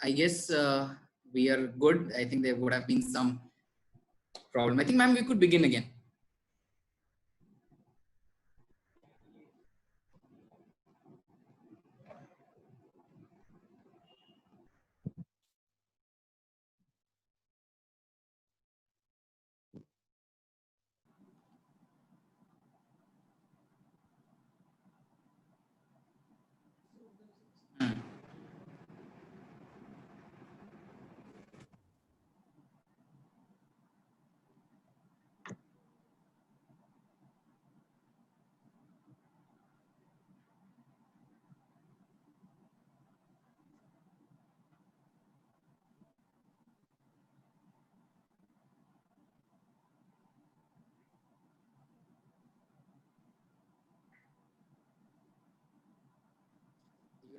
I guess we are good. I think there would have been some problem. I think, ma'am, we could begin again.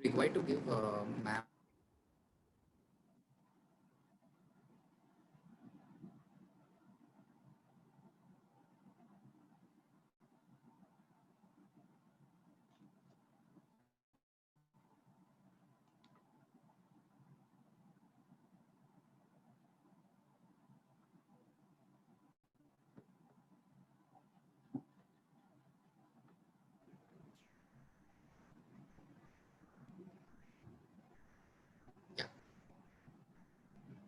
You required to give ma'am.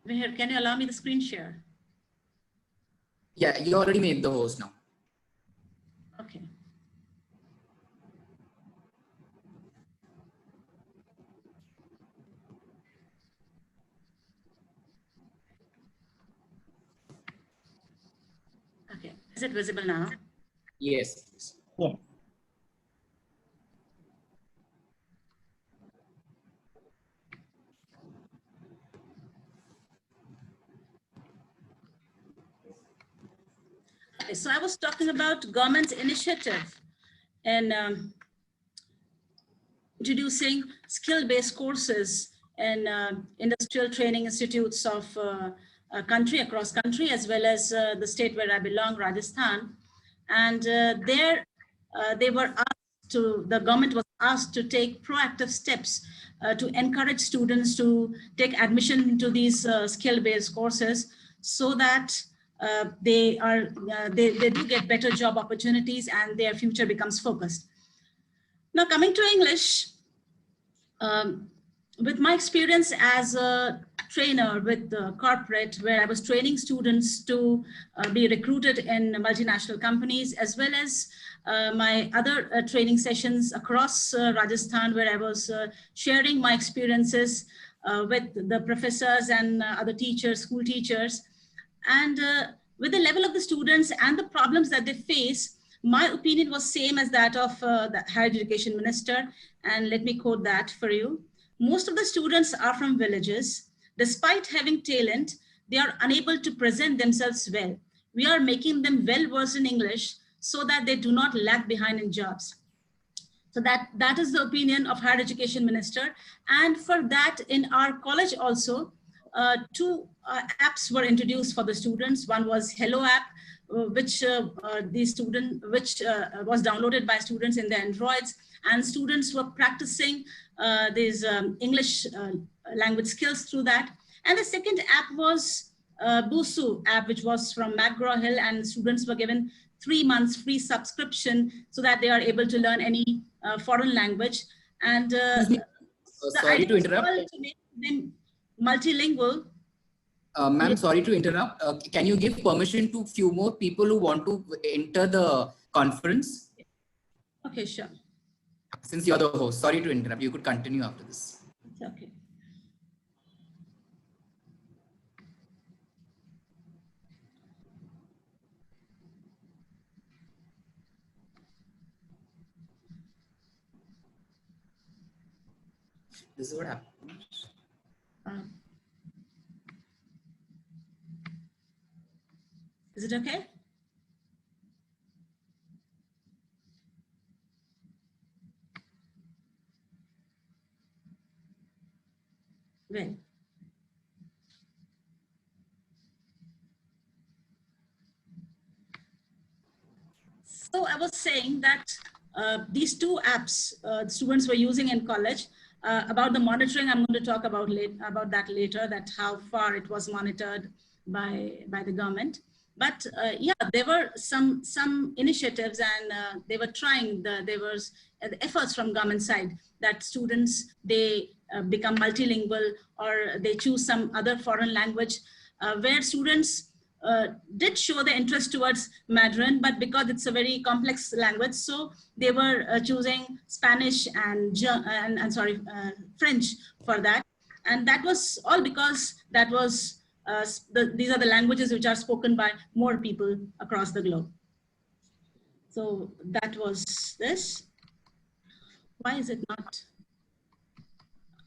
Meher, can you allow me the screen share? Yeah, you already made the host now. Okay. Okay. Is it visible now? Yes. Yes. Okay, so I was talking about government's initiative in introducing skill-based courses in industrial training institutes of across country, as well as the state where I belong, Rajasthan. And there they were asked to, the government was asked to take proactive steps to encourage students to take admission into these skill-based courses so that they do get better job opportunities and their future becomes focused. Now coming to English, with my experience as a trainer with the corporate, where I was training students to be recruited in multinational companies, as well as my other training sessions across Rajasthan, where I was sharing my experiences with the professors and other teachers, school teachers. And with the level of the students and the problems that they face, my opinion was same as that of the higher education minister. And let me quote that for you. Most of the students are from villages. Despite having talent, they are unable to present themselves well. We are making them well versed in English so that they do not lag behind in jobs. So that is the opinion of higher education minister. And for that, in our college also, two apps were introduced for the students. One was Hello app, which was downloaded by students in their Androids, and students were practicing these English language skills through that. And the second app was Busu app, which was from McGraw-Hill, and students were given 3 months free subscription so that they are able to learn any foreign language. And sorry to interrupt. To make them multilingual. Ma'am, sorry to interrupt. Can you give permission to few more people who want to enter the conference? Okay, sure. Since you're the host, sorry to interrupt. You could continue after this. It's okay. This is what happens. Is it okay? Well, so I was saying that these two apps students were using in college About the monitoring, I'm going to talk about that later, that how far it was monitored by the government. But yeah, there were some initiatives, and they were trying, there was the efforts from government side that students, they become multilingual, or they choose some other foreign language, where students did show the interest towards Mandarin, but because it's a very complex language, so they were choosing Spanish and French for that. And that was all because that was these are the languages which are spoken by more people across the globe. So that was this. Why is it not?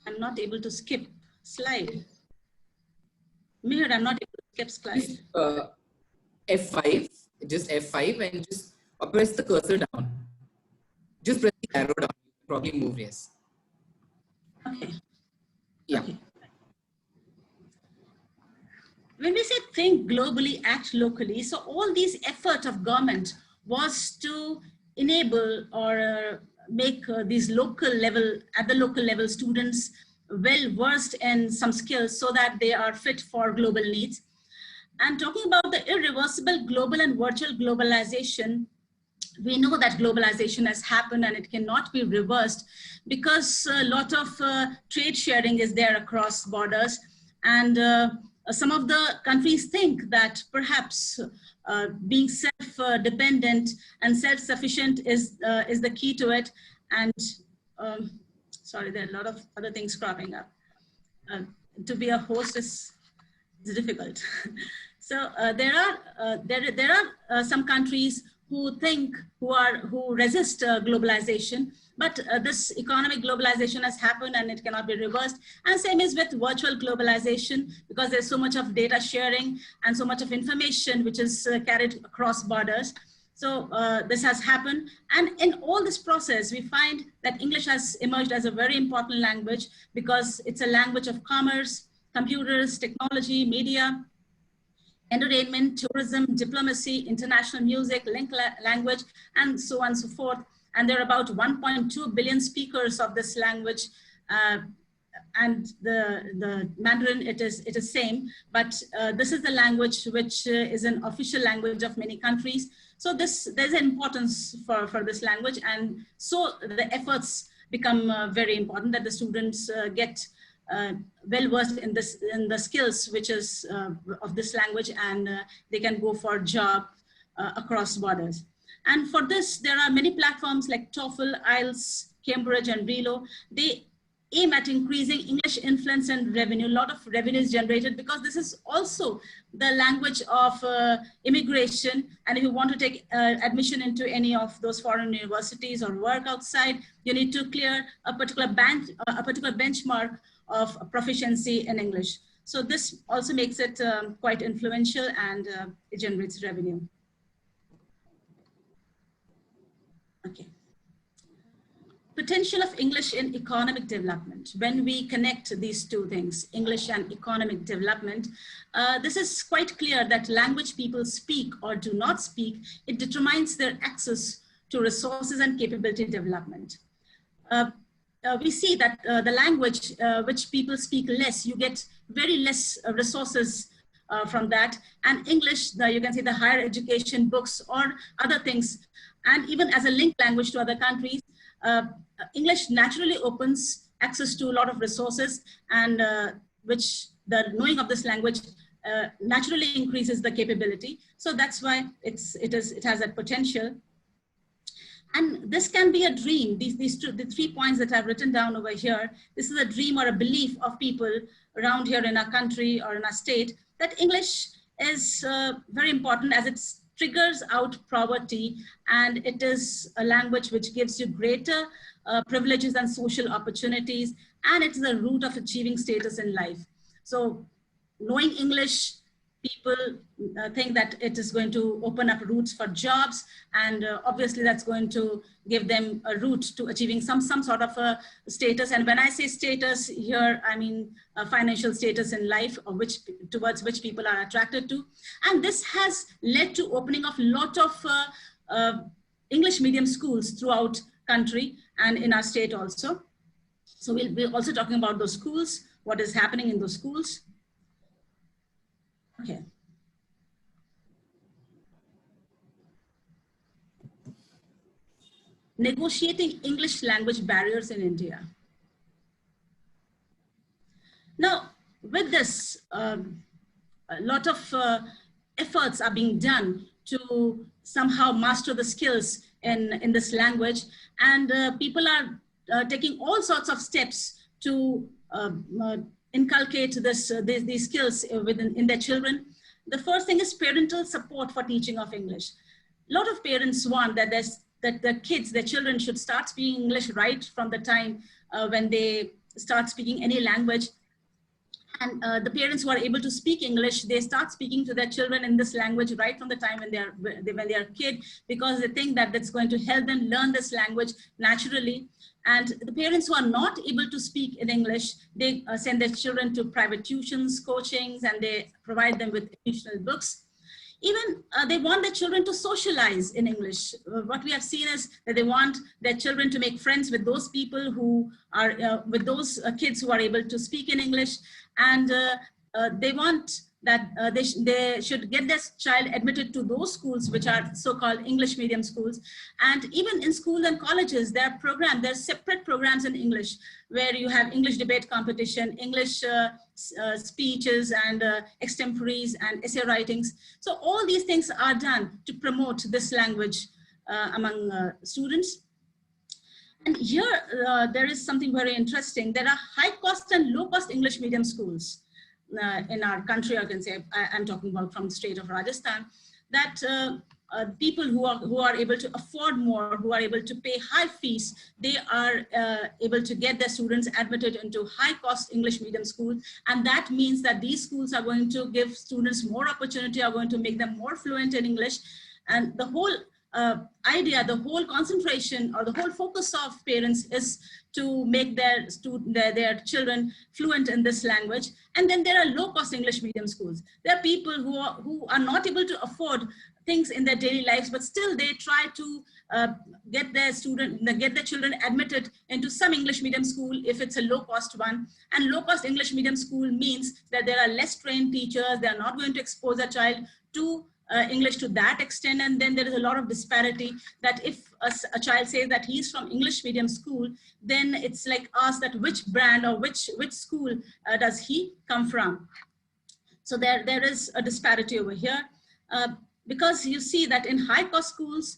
I'm not able to skip slide. Mihir, I'm not able to skip slide. F5, just F5, and just press the cursor down. Just press the arrow down. Probably move, yes. Okay. Yeah. Okay. When we say think globally, act locally, so all these effort of government was to enable or make these local level, at the local level, students well versed in some skills so that they are fit for global needs. And talking about the irreversible global and virtual globalization, we know that globalization has happened and it cannot be reversed because a lot of trade sharing is there across borders. And some of the countries think that perhaps being self-dependent and self-sufficient is the key to it. And sorry, there are a lot of other things cropping up. To be a host is difficult. So there are some countries who resist globalization, but this economic globalization has happened and it cannot be reversed. And same is with virtual globalization, because there's so much of data sharing and so much of information which is carried across borders. So this has happened. And in all this process, we find that English has emerged as a very important language because it's a language of commerce, computers, technology, media, entertainment, tourism, diplomacy, international music, language, and so on and so forth. And there are about 1.2 billion speakers of this language. And the Mandarin, it is same, but this is the language which is an official language of many countries. So there's an importance for this language. And so the efforts become very important, that the students get well versed in the skills which is of this language, and they can go for job across borders. And for this, there are many platforms like TOEFL, IELTS, Cambridge, and Relo. They aim at increasing English influence and revenue. A lot of revenue is generated because this is also the language of immigration. And if you want to take admission into any of those foreign universities or work outside, you need to clear a particular benchmark of proficiency in English. So this also makes it quite influential, and it generates revenue. Okay. Potential of English in economic development. When we connect these two things, English and economic development, this is quite clear that language people speak or do not speak, it determines their access to resources and capability development. We see that the language which people speak less, you get very less resources from that. And English, you can say the higher education, books, or other things. And even as a link language to other countries, English naturally opens access to a lot of resources, and which the knowing of this language naturally increases the capability. So that's why it has that potential. And this can be a dream. The 3 points that I've written down over here, this is a dream or a belief of people around here in our country or in our state, that English is very important as it triggers out poverty, and it is a language which gives you greater privileges and social opportunities, and it's the root of achieving status in life. So knowing English, people think that it is going to open up routes for jobs, and obviously that's going to give them a route to achieving some sort of a status. And when I say status here, I mean financial status in life, or towards which people are attracted to. And this has led to opening of a lot of English medium schools throughout country and in our state also. So we'll be also talking about those schools, what is happening in those schools. Okay. Negotiating English language barriers in India. Now, with this, a lot of efforts are being done to somehow master the skills in this language, and people are taking all sorts of steps to inculcate these skills in their children. The first thing is parental support for teaching of English. A lot of parents want that their children should start speaking English right from the time when they start speaking any language. And the parents who are able to speak English, they start speaking to their children in this language right from the time when they are a kid, because they think that that's going to help them learn this language naturally. And the parents who are not able to speak in English, they send their children to private tuitions, coachings, and they provide them with additional books. Even they want their children to socialize in English. What we have seen is that they want their children to make friends with those people who are, with those kids who are able to speak in English. And they want that they should get their child admitted to those schools which are so-called English medium schools. And even in schools and colleges, there are separate programs in English where you have English debate competition, English speeches and extemporaries and essay writings. So all these things are done to promote this language among students. And here there is something very interesting. There are high cost and low cost English medium schools in our country. I can say, I'm talking about from the state of Rajasthan, that people who are able to afford more, who are able to pay high fees, they are able to get their students admitted into high cost English medium schools. And that means that these schools are going to give students more opportunity, are going to make them more fluent in English. And the whole idea, the whole concentration or the whole focus of parents is to make their children fluent in this language. And then there are low-cost English medium schools. There are people who are not able to afford things in their daily lives, but still they try to get their children admitted into some English medium school if it's a low-cost one. And low-cost English medium school means that there are less trained teachers. They are not going to expose a child to English to that extent. And then there is a lot of disparity that if a child says that he's from English medium school, then it's like asked that which brand or which school does he come from. So there is a disparity over here because you see that in high cost schools,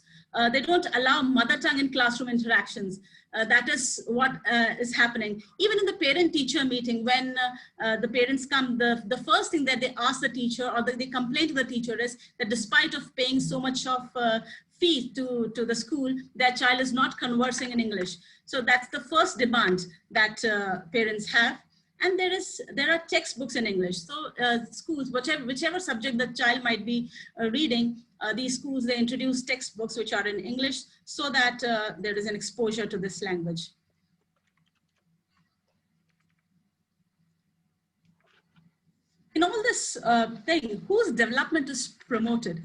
they don't allow mother tongue in classroom interactions. That is what is happening. Even in the parent-teacher meeting, when the parents come, the first thing that they ask the teacher or they complain to the teacher is that despite of paying so much of fee to the school, their child is not conversing in English. So that's the first demand that parents have. And there are textbooks in English. So schools, whichever subject the child might be reading, these schools, they introduce textbooks which are in English so that there is an exposure to this language. In all this thing, whose development is promoted?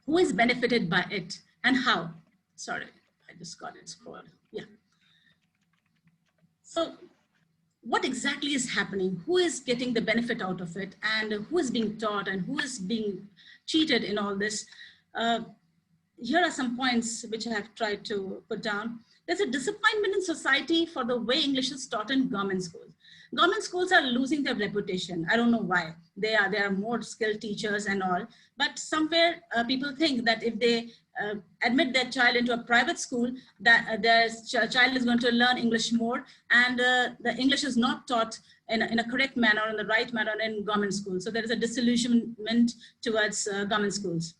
Who is benefited by it and how? Sorry, I just got it scrolled. Yeah. So what exactly is happening? Who is getting the benefit out of it? And who is being taught and who is being cheated in all this? Here are some points which I have tried to put down. There's a disappointment in society for the way English is taught in government schools. Government schools are losing their reputation. I don't know why. There are more skilled teachers and all, but somewhere people think that if they admit their child into a private school, that their child is going to learn English more, and the English is not taught in a correct manner, in the right manner in government schools. So there is a disillusionment towards government schools.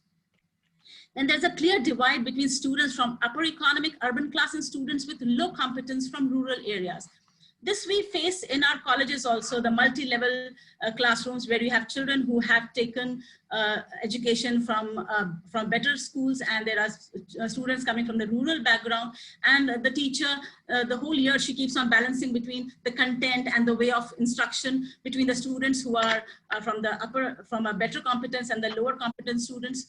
And there's a clear divide between students from upper economic urban class and students with low competence from rural areas. This we face in our colleges also, the multi-level classrooms where you have children who have taken education from better schools, and there are students coming from the rural background, and the teacher, the whole year, she keeps on balancing between the content and the way of instruction between the students who are from a better competence and the lower competence students.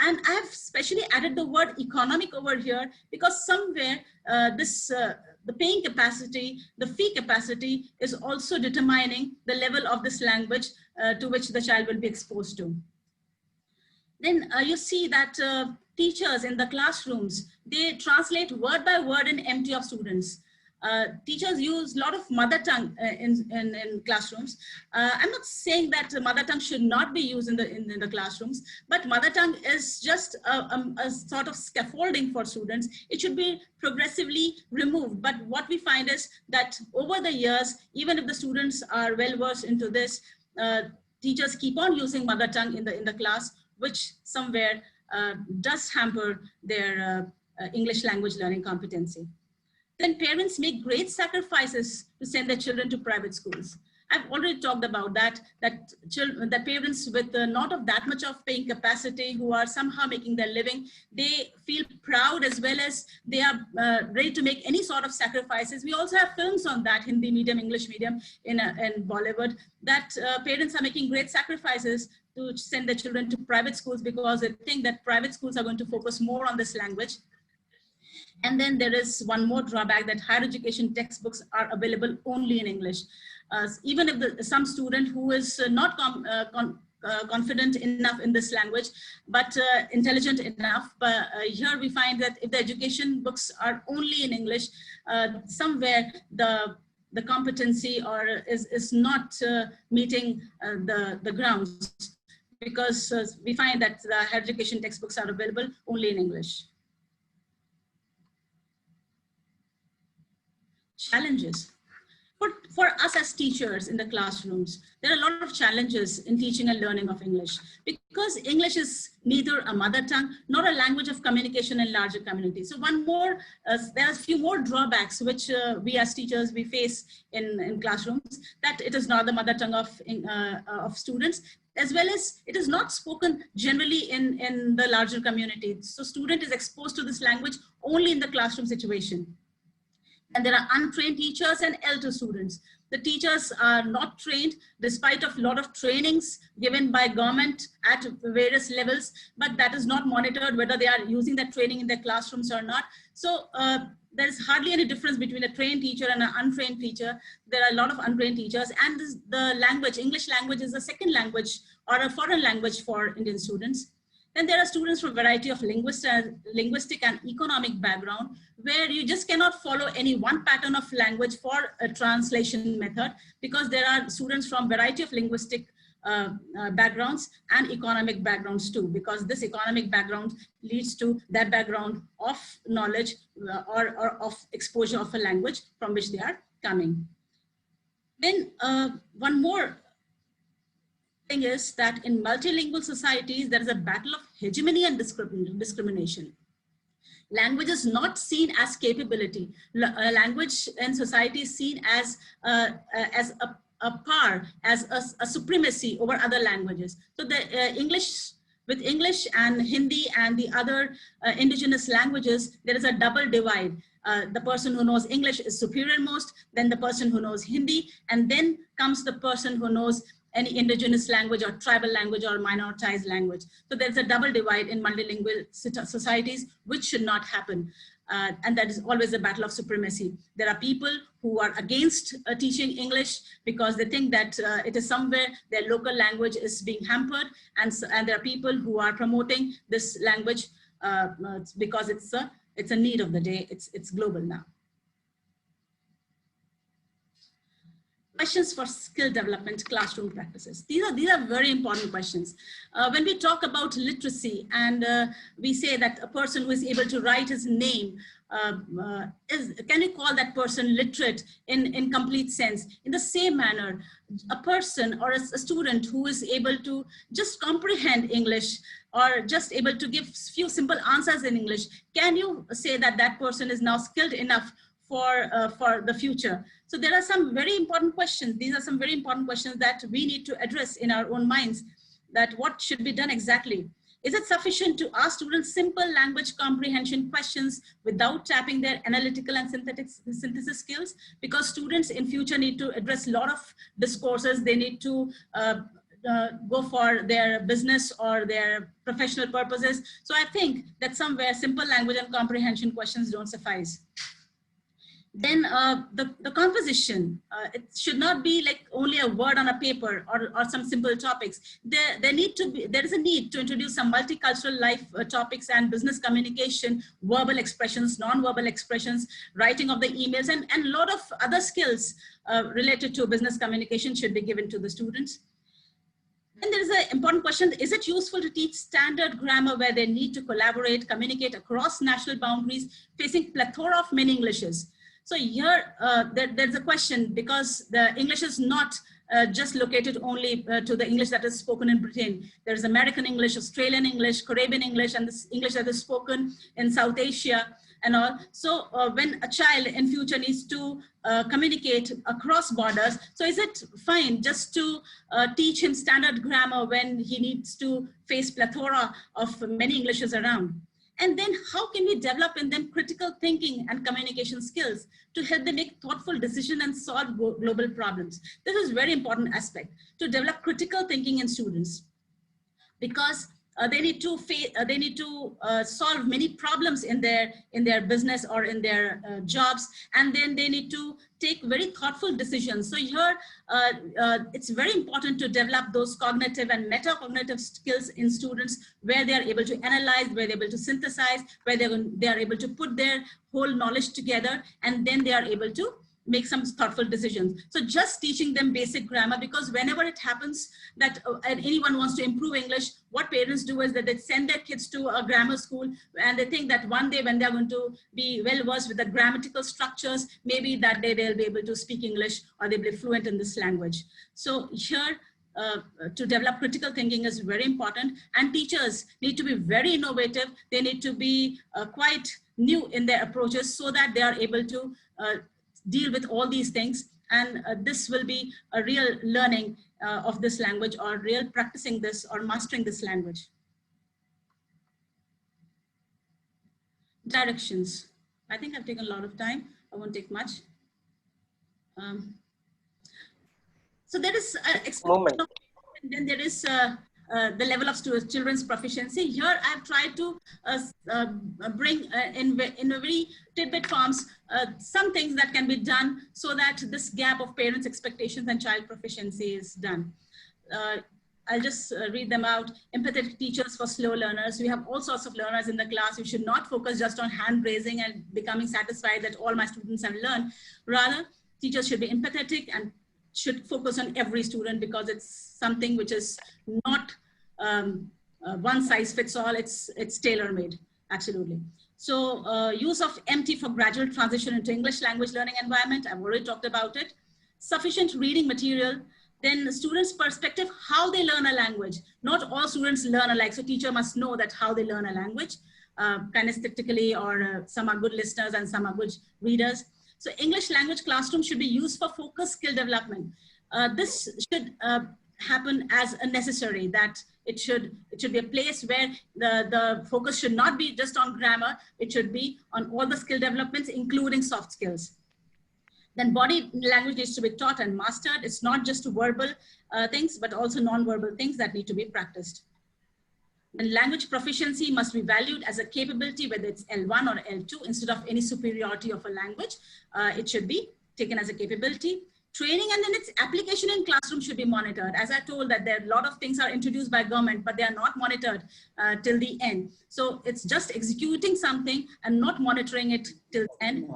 And I have specially added the word economic over here because somewhere the paying capacity, the fee capacity is also determining the level of this language to which the child will be exposed to. Then you see that teachers in the classrooms, they translate word by word in empty of students. Teachers use a lot of mother tongue in classrooms. I'm not saying that mother tongue should not be used in the classrooms, but mother tongue is just a sort of scaffolding for students. It should be progressively removed. But what we find is that over the years, even if the students are well versed into this, teachers keep on using mother tongue in the class, which somewhere does hamper their English language learning competency. Then parents make great sacrifices to send their children to private schools. I've already talked about that parents with not of that much of paying capacity, who are somehow making their living, they feel proud as well as they are ready to make any sort of sacrifices. We also have films on that, Hindi medium, English medium in Bollywood, that parents are making great sacrifices to send their children to private schools because they think that private schools are going to focus more on this language. And then there is one more drawback, that higher education textbooks are available only in English. Even if some student who is not confident enough in this language, but intelligent enough, but here we find that if the education books are only in English, somewhere the competency is not meeting the grounds, because we find that the higher education textbooks are available only in English. Challenges. For us as teachers in the classrooms, there are a lot of challenges in teaching and learning of English, because English is neither a mother tongue nor a language of communication in larger communities. So there are a few more drawbacks which we as teachers, we face in classrooms, that it is not the mother tongue of students, as well as it is not spoken generally in the larger community. So student is exposed to this language only in the classroom situation. And there are untrained teachers and L2 students. The teachers are not trained despite of a lot of trainings given by government at various levels, but that is not monitored whether they are using that training in their classrooms or not. So there is hardly any difference between a trained teacher and an untrained teacher. There are a lot of untrained teachers, and the language, English language, is a second language or a foreign language for Indian students. Then there are students from a variety of linguistic and economic background, where you just cannot follow any one pattern of language for a translation method, because there are students from a variety of linguistic backgrounds and economic backgrounds too, because this economic background leads to that background of knowledge or of exposure of a language from which they are coming. Then one more thing is that in multilingual societies, there is a battle of hegemony and discrimination. Language is not seen as capability. Language in society is seen as a power, as a supremacy over other languages. So the with English and Hindi and the other indigenous languages, there is a double divide. The person who knows English is superior most, then the person who knows Hindi, and then comes the person who knows any indigenous language or tribal language or minoritized language. So there's a double divide in multilingual societies, which should not happen. And that is always a battle of supremacy. There are people who are against teaching English because they think that it is somewhere their local language is being hampered. And there are people who are promoting this language because it's a need of the day. It's global now. Questions for skill development, classroom practices. These are very important questions. When we talk about literacy and we say that a person who is able to write his name, can you call that person literate in complete sense? In the same manner, a person or a student who is able to just comprehend English or just able to give few simple answers in English, can you say that that person is now skilled enough for the future? So there are some very important questions. These are some very important questions that we need to address in our own minds, that what should be done exactly. Is it sufficient to ask students simple language comprehension questions without tapping their analytical and synthesis skills? Because students in future need to address a lot of discourses. They need to go for their business or their professional purposes. So I think that somewhere simple language and comprehension questions don't suffice. Then the composition, it should not be like only a word on a paper or some simple topics. There is a need to introduce some multicultural life topics and business communication, verbal expressions, non-verbal expressions, writing of the emails, and a lot of other skills related to business communication should be given to the students. Then there is an important question: is it useful to teach standard grammar where they need to collaborate, communicate across national boundaries, facing plethora of many Englishes? So here, there's a question, because the English is not just located only to the English that is spoken in Britain. There's American English, Australian English, Caribbean English, and this English that is spoken in South Asia and all. So when a child in future needs to communicate across borders, so is it fine just to teach him standard grammar when he needs to face plethora of many Englishes around? And then how can we develop in them critical thinking and communication skills to help them make thoughtful decisions and solve global problems? This is a very important aspect, to develop critical thinking in students, because they need to solve many problems in their business or in their jobs, and then they need to take very thoughtful decisions. So here it's very important to develop those cognitive and metacognitive skills in students, where they are able to analyze, where they're able to synthesize, where they are able to put their whole knowledge together, and then they are able to make some thoughtful decisions. So just teaching them basic grammar, because whenever it happens that anyone wants to improve English, what parents do is that they send their kids to a grammar school, and they think that one day when they're going to be well versed with the grammatical structures, maybe that day they'll be able to speak English or they'll be fluent in this language. So here, to develop critical thinking is very important, and teachers need to be very innovative. They need to be quite new in their approaches, so that they are able to deal with all these things, and this will be a real learning of this language, or real practicing this or mastering this language. Directions. I think I've taken a lot of time. I won't take much. So there is expectation of, and then there is the level of children's proficiency. Here I've tried to bring in a very tidbit forms some things that can be done, so that this gap of parents' expectations and child proficiency is done. I'll just read them out. Empathetic teachers for slow learners. We have all sorts of learners in the class. We should not focus just on hand raising and becoming satisfied that all my students have learned. Rather, teachers should be empathetic and should focus on every student, because it's something which is not one size fits all. It's tailor-made, absolutely. So use of MT for gradual transition into English language learning environment. I've already talked about it. Sufficient reading material. Then students' perspective, how they learn a language. Not all students learn alike, so teacher must know that how they learn a language, kinesthetically, or some are good listeners and some are good readers. So English language classroom should be used for focused skill development. This should happen as a necessary, that it should be a place where the focus should not be just on grammar. It should be on all the skill developments, including soft skills. Then body language needs to be taught and mastered. It's not just verbal things, but also non-verbal things that need to be practiced. And language proficiency must be valued as a capability, whether it's L1 or L2, instead of any superiority of a language. It should be taken as a capability. Training and then its application in classroom should be monitored. As I told, that there are a lot of things are introduced by government, but they are not monitored till the end. So it's just executing something and not monitoring it till the end.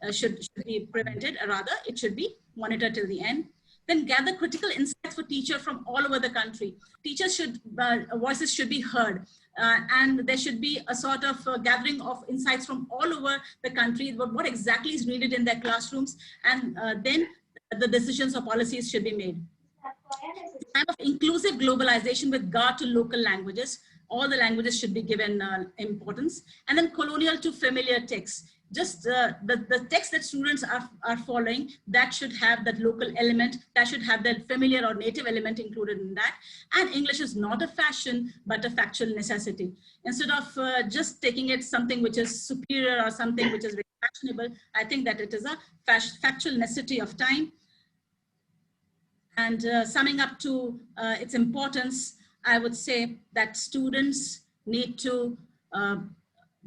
It should be prevented. Rather, it should be monitored till the end. Then gather critical insights for teachers from all over the country. Teachers should, voices should be heard. And there should be a sort of gathering of insights from all over the country, what exactly is needed in their classrooms, and then the decisions or policies should be made. Time of inclusive globalization with regard to local languages. All the languages should be given importance. And then colonial to familiar texts. Just the text that students are following, that should have that local element, that should have that familiar or native element included in that. And English is not a fashion, but a factual necessity. Instead of just taking it something which is superior or something which is very fashionable, I think that it is a factual necessity of time. And summing up to its importance, I would say that students need to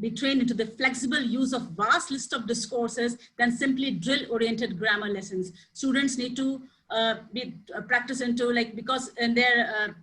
be trained into the flexible use of vast list of discourses than simply drill-oriented grammar lessons. Students need to be practiced into, like, because in their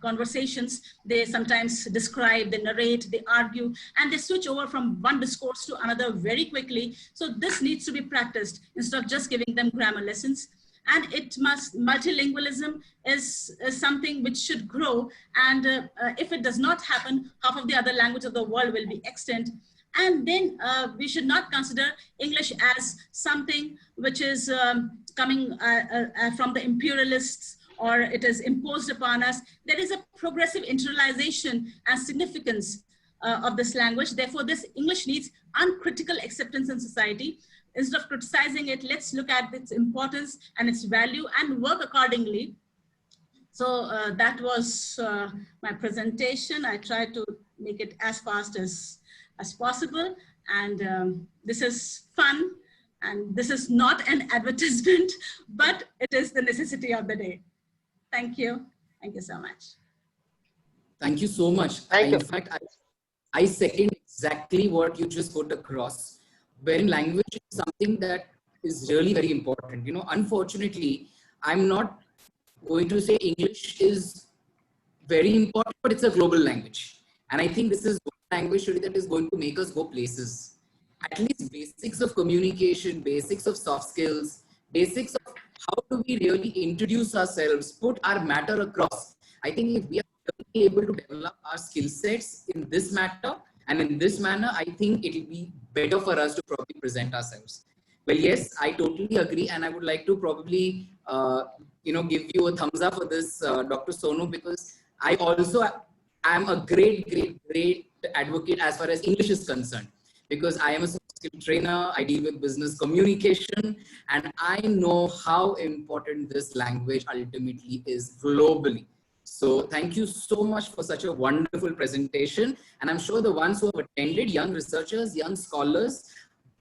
conversations, they sometimes describe, they narrate, they argue, and they switch over from one discourse to another very quickly. So this needs to be practiced instead of just giving them grammar lessons. And multilingualism is something which should grow. And if it does not happen, half of the other language of the world will be extinct. And then we should not consider English as something which is coming from the imperialists, or it is imposed upon us. There is a progressive internalization and significance of this language. Therefore, this English needs uncritical acceptance in society. Instead of criticizing it, let's look at its importance and its value and work accordingly. So that was my presentation. I tried to make it as fast as possible. And this is fun. And this is not an advertisement, but it is the necessity of the day. Thank you. Thank you so much. Thank you so much. In fact, I second exactly what you just put across. Wherein language is something that is really very important. You know, unfortunately, I'm not going to say English is very important, but it's a global language. And I think this is one language that is going to make us go places. At least basics of communication, basics of soft skills, basics of how do we really introduce ourselves, put our matter across. I think if we are able to develop our skill sets in this matter, and in this manner, I think it will be better for us to probably present ourselves. Well, yes, I totally agree. And I would like to probably, give you a thumbs up for this, Dr. Sonu, because I also am a great advocate as far as English is concerned, because I am a soft skill trainer. I deal with business communication, and I know how important this language ultimately is globally. So thank you so much for such a wonderful presentation. And I'm sure the ones who have attended, young researchers, young scholars,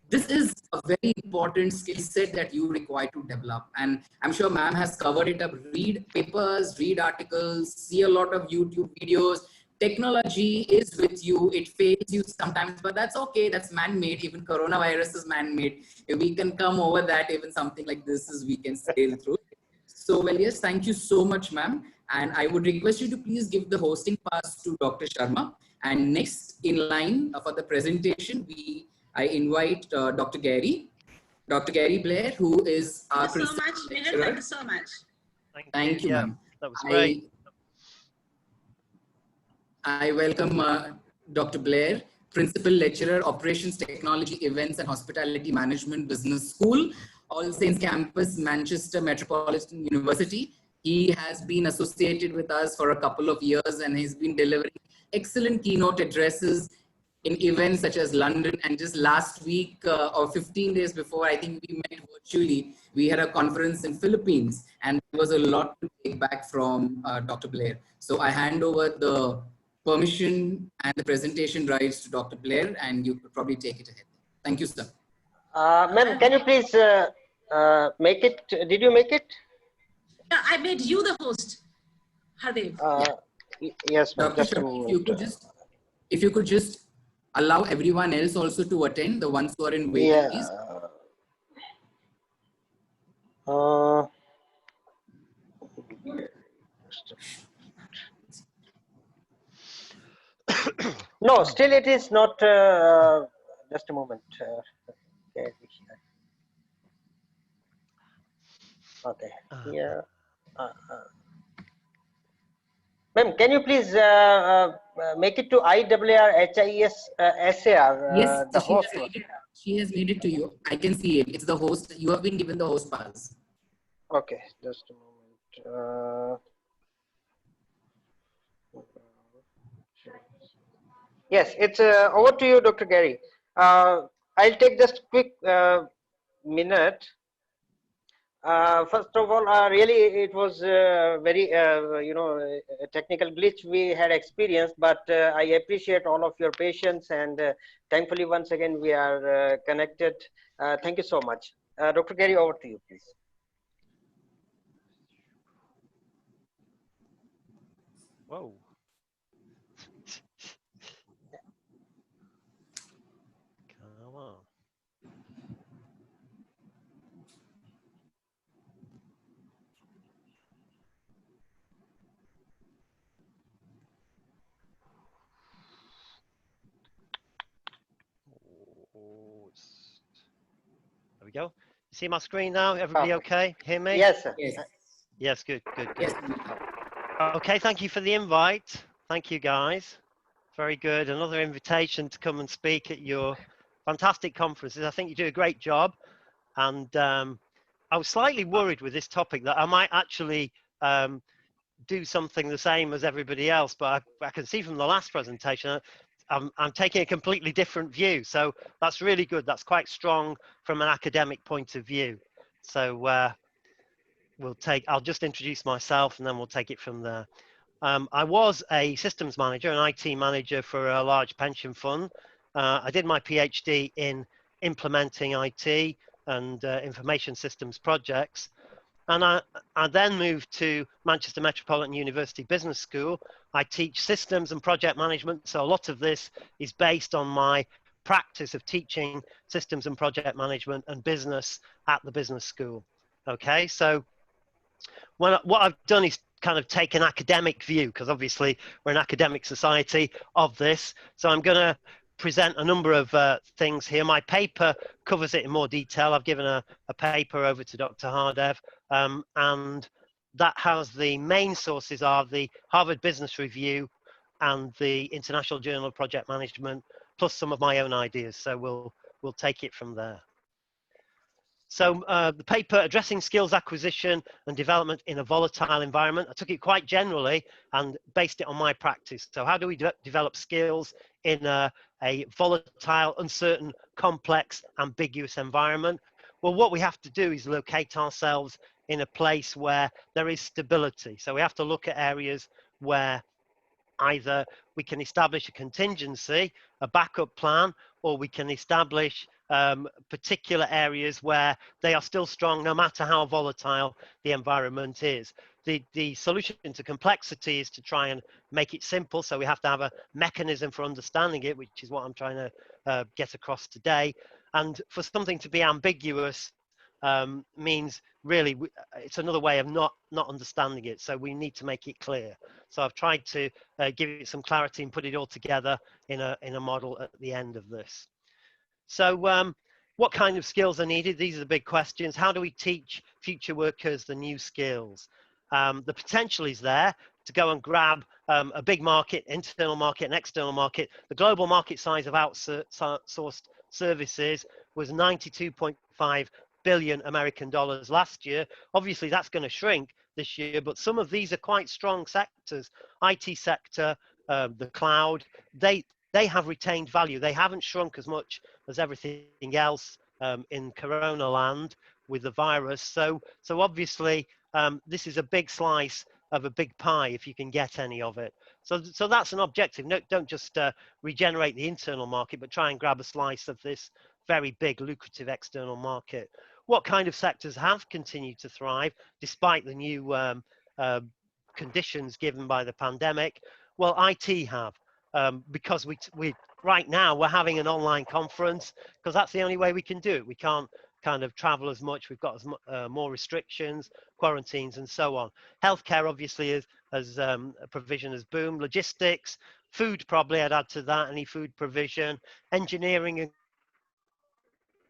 this is a very important skill set that you require to develop. And I'm sure ma'am has covered it up. Read papers, read articles, see a lot of YouTube videos. Technology is with you. It fails you sometimes, but that's okay. That's man-made. Even coronavirus is man-made. If we can come over that, even something like this is, we can sail through. So, well, yes, thank you so much, ma'am. And I would request you to please give the hosting pass to Dr. Sharma. And next in line for the presentation, I invite Dr. Gary Blair, who is our principal lecturer. Thank you so much. Thank you, ma'am. That was great. I welcome Dr. Blair, Principal Lecturer, Operations, Technology, Events and Hospitality Management Business School, All Saints Campus, Manchester Metropolitan University. He has been associated with us for a couple of years, and he's been delivering excellent keynote addresses in events such as London. And just last week or 15 days before, I think we met virtually. We had a conference in Philippines, and there was a lot to take back from Dr. Blair. So I hand over the permission and the presentation rights to Dr. Blair, and you could probably take it ahead. Thank you, sir. Ma'am, can you please make it? Did you make it? Yeah, I made you the host, Hardev. Yes, ma'am. Dr. If you could just allow everyone else also to attend, the ones who are in waiting list. No, still it is not. Just a moment. Okay. Yeah. Ma'am, can you please make it to IAARHIES SAR? Yes, the host. She has made it to you. I can see it. It's the host. You have been given the host pass. Okay, just a moment. Yes, it's over to you, Dr. Gary. I'll take just quick minute. First of all, really, it was very, a technical glitch we had experienced, but I appreciate all of your patience, and thankfully, once again, we are connected. Thank you so much. Dr. Gary, over to you, please. Whoa. Come on. There we go. You see my screen now? Everybody okay? Hear me? Yes, sir. Yes. Yes, good, good, good. Yes. Okay, thank you for the invite. Thank you, guys. Very good. Another invitation to come and speak at your fantastic conferences. I think you do a great job. And I was slightly worried with this topic that I might actually do something the same as everybody else, but I can see from the last presentation, I'm taking a completely different view. So that's really good. That's quite strong from an academic point of view. So I'll just introduce myself and then we'll take it from there. I was a systems manager, an IT manager for a large pension fund. I did my PhD in implementing IT and information systems projects. And I then moved to Manchester Metropolitan University Business School. I teach systems and project management. So a lot of this is based on my practice of teaching systems and project management and business at the business school. Okay, so what I've done is kind of take an academic view, because obviously we're an academic society of this. So I'm going to present a number of things here. My paper covers it in more detail. I've given a paper over to Dr. Hardev, and that has the main sources are the Harvard Business Review and the International Journal of Project Management, plus some of my own ideas. So we'll take it from there. So the paper, Addressing Skills Acquisition and Development in a Volatile Environment, I took it quite generally and based it on my practice. So how do we develop skills in a volatile, uncertain, complex, ambiguous environment? Well, what we have to do is locate ourselves in a place where there is stability. So we have to look at areas where either we can establish a contingency, a backup plan, or we can establish particular areas where they are still strong no matter how volatile the environment is. The solution to complexity is to try and make it simple, so we have to have a mechanism for understanding it, which is what I'm trying to get across today. And for something to be ambiguous means really it's another way of not understanding it, so we need to make it clear. So I've tried to give it some clarity and put it all together in a model at the end of this. So what kind of skills are needed? These are the big questions. How do we teach future workers the new skills? The potential is there to go and grab a big market, internal market and external market. The global market size of outsourced services was 92.5 billion American dollars last year. Obviously that's going to shrink this year, but some of these are quite strong sectors. IT sector, the cloud, they have retained value. They haven't shrunk as much as everything else in Corona land with the virus. So obviously this is a big slice of a big pie if you can get any of it. So that's an objective. No, don't just regenerate the internal market, but try and grab a slice of this very big lucrative external market. What kind of sectors have continued to thrive despite the new conditions given by the pandemic? Well, IT have, because we right now we're having an online conference because that's the only way we can do it. We can't kind of travel as much. We've got more restrictions, quarantines, and so on. Healthcare obviously as provision has boomed. Logistics, food probably I'd add to that. Any food provision, engineering and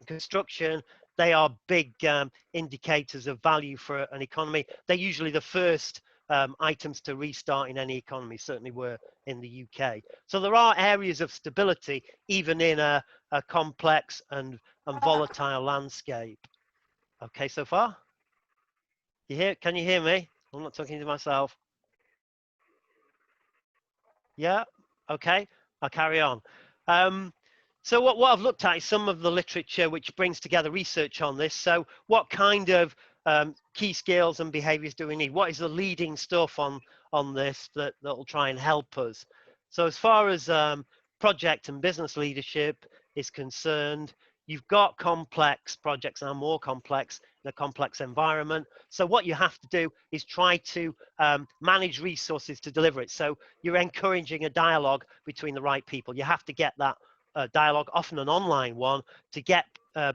construction. They are big indicators of value for an economy. They're usually the first items to restart in any economy, certainly were in the UK. So there are areas of stability even in a complex and volatile landscape. Okay, so far? Can you hear me? I'm not talking to myself. Yeah, okay, I'll carry on. So what I've looked at is some of the literature which brings together research on this. So what kind of key skills and behaviors do we need? What is the leading stuff on this that will try and help us? So as far as project and business leadership is concerned, You've got complex projects now, more complex in a complex environment. So what you have to do is try to manage resources to deliver it. So you're encouraging a dialogue between the right people. You have to get that dialogue, often an online one, to get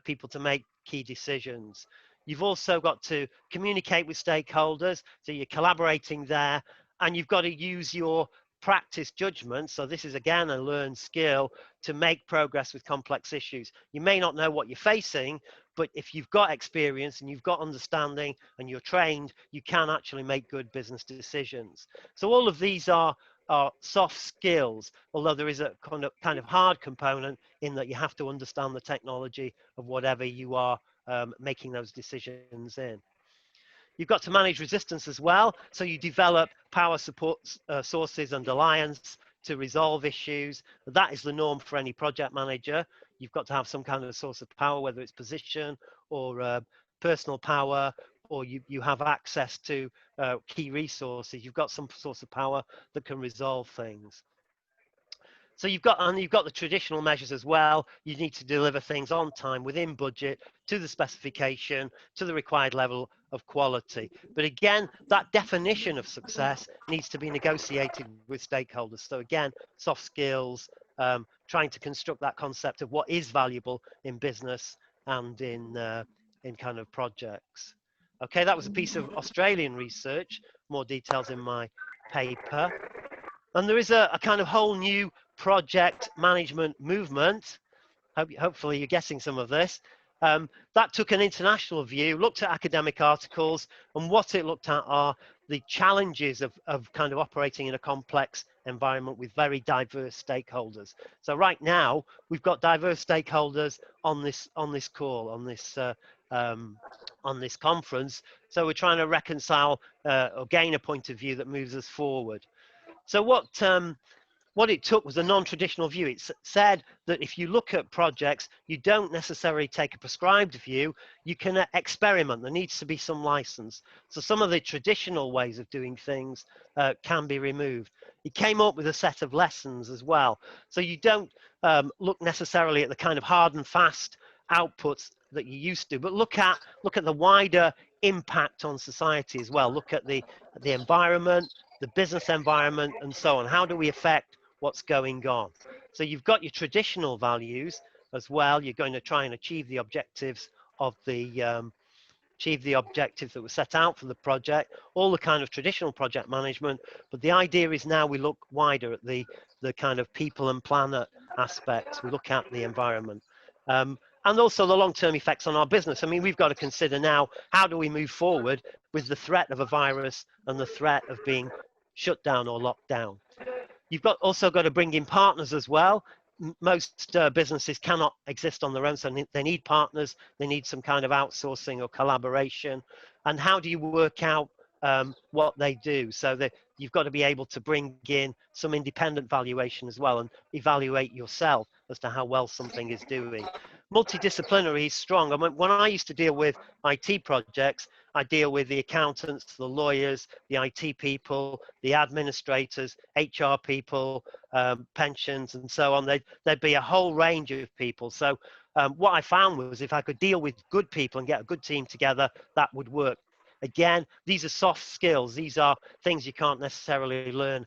people to make key decisions. You've also got to communicate with stakeholders, so you're collaborating there, and you've got to use your practice judgment. So this is again a learned skill to make progress with complex issues. You may not know what you're facing, but if you've got experience and you've got understanding and you're trained, you can actually make good business decisions. So all of these are soft skills, although there is a kind of hard component in that you have to understand the technology of whatever you are making those decisions in. You've got to manage resistance as well. So you develop power support sources and alliance to resolve issues. That is the norm for any project manager. You've got to have some kind of source of power, whether it's position or personal power, or you have access to key resources. You've got some source of power that can resolve things. So you've got the traditional measures as well. You need to deliver things on time, within budget, to the specification, to the required level of quality. But again, that definition of success needs to be negotiated with stakeholders. So again, soft skills, trying to construct that concept of what is valuable in business and in kind of projects. Okay, that was a piece of Australian research. More details in my paper. And there is a kind of whole new project management movement. Hopefully you're guessing some of this. That took an international view, looked at academic articles, and what it looked at are the challenges of kind of operating in a complex environment with very diverse stakeholders. So right now we've got diverse stakeholders on this call, on this conference. So we're trying to reconcile or gain a point of view that moves us forward. So what it took was a non-traditional view. It said that if you look at projects, you don't necessarily take a prescribed view. You can experiment. There needs to be some license. So some of the traditional ways of doing things can be removed. It came up with a set of lessons as well. So you don't look necessarily at the kind of hard and fast outputs that you used to, but look at the wider impact on society as well. Look at the environment, the business environment, and so on. How do we affect what's going on? So you've got your traditional values as well. You're going to try and achieve the objectives of the objectives that were set out for the project, all the kind of traditional project management. But the idea is now we look wider at the kind of people and planet aspects. We look at the environment. And also the long-term effects on our business. I mean, we've got to consider now, how do we move forward with the threat of a virus and the threat of being shut down or locked down? You've also got to bring in partners as well. Most businesses cannot exist on their own, so they need partners. They need some kind of outsourcing or collaboration. And how do you work out what they do? So that you've got to be able to bring in some independent valuation as well and evaluate yourself as to how well something is doing. Multidisciplinary is strong. I mean, when I used to deal with IT projects, I deal with the accountants, the lawyers, the IT people, the administrators, HR people, pensions, and so on. There'd be a whole range of people. So what I found was if I could deal with good people and get a good team together, that would work. Again, these are soft skills. These are things you can't necessarily learn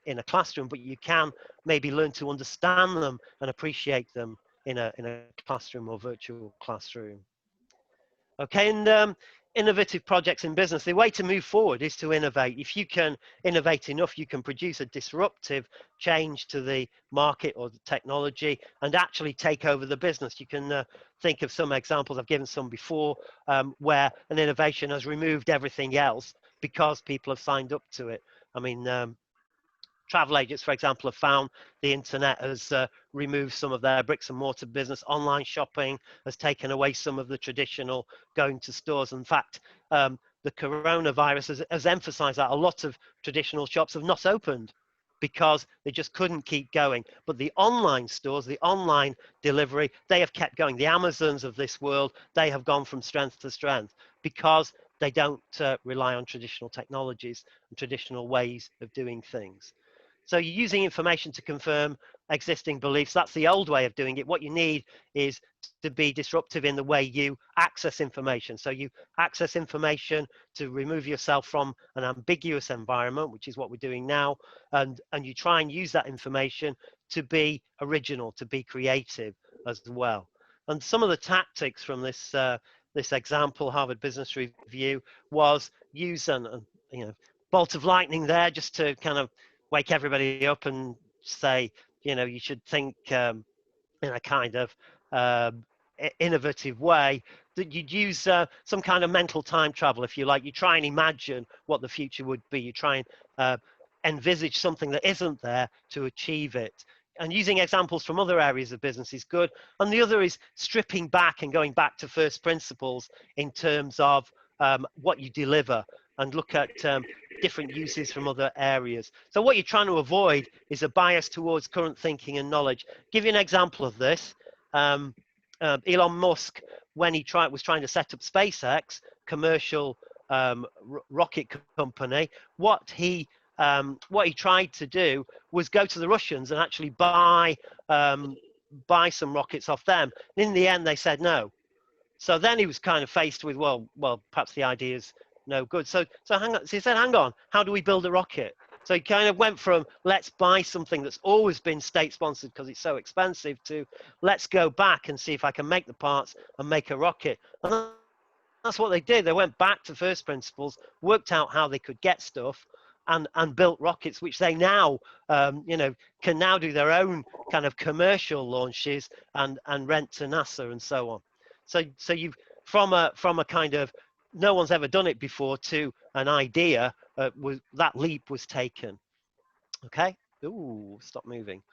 in a classroom, but you can maybe learn to understand them and appreciate them in a classroom or virtual classroom. Okay, and innovative projects in business, the way to move forward is to innovate. If you can innovate enough, you can produce a disruptive change to the market or the technology and actually take over the business. You can think of some examples, I've given some before, where an innovation has removed everything else because people have signed up to it. I mean, travel agents, for example, have found the internet has removed some of their bricks and mortar business. Online shopping has taken away some of the traditional going to stores. In fact, the coronavirus has emphasized that a lot of traditional shops have not opened because they just couldn't keep going. But the online stores, the online delivery, they have kept going. The Amazons of this world, they have gone from strength to strength because they don't rely on traditional technologies and traditional ways of doing things. So you're using information to confirm existing beliefs. That's the old way of doing it. What you need is to be disruptive in the way you access information. So you access information to remove yourself from an ambiguous environment, which is what we're doing now, and you try and use that information to be original, to be creative as well. And some of the tactics from this this example, Harvard Business Review, was use an bolt of lightning there, just to kind of wake everybody up and say, you should think in a kind of innovative way, that you'd use some kind of mental time travel, if you like. You try and imagine what the future would be. You try and envisage something that isn't there to achieve it. And using examples from other areas of business is good. And the other is stripping back and going back to first principles in terms of what you deliver, and look at different uses from other areas. So what you're trying to avoid is a bias towards current thinking and knowledge. Give you an example of this. Elon Musk, when he was trying to set up SpaceX, commercial rocket company, what he tried to do was go to the Russians and actually buy some rockets off them. And in the end, they said no. So then he was kind of faced with, well, perhaps the idea's no good. So he said, hang on, how do we build a rocket? So he kind of went from, let's buy something that's always been state sponsored because it's so expensive, to let's go back and see if I can make the parts and make a rocket. And that's what they did. They went back to first principles, worked out how they could get stuff, and built rockets, which they now, can now do their own kind of commercial launches and rent to NASA and so on. So you've from a kind of no one's ever done it before to an idea, that leap was taken. Okay. Ooh, stop moving.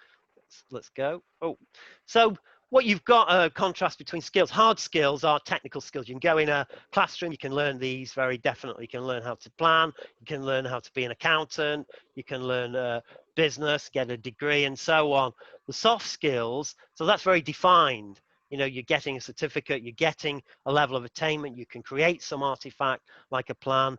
Let's go. Oh, so what you've got a contrast between skills. Hard skills are technical skills. You can go in a classroom, you can learn these very definitely. You can learn how to plan, you can learn how to be an accountant, you can learn business, get a degree, and so on. The soft skills, so that's very defined. You're getting a certificate, you're getting a level of attainment, you can create some artifact like a plan,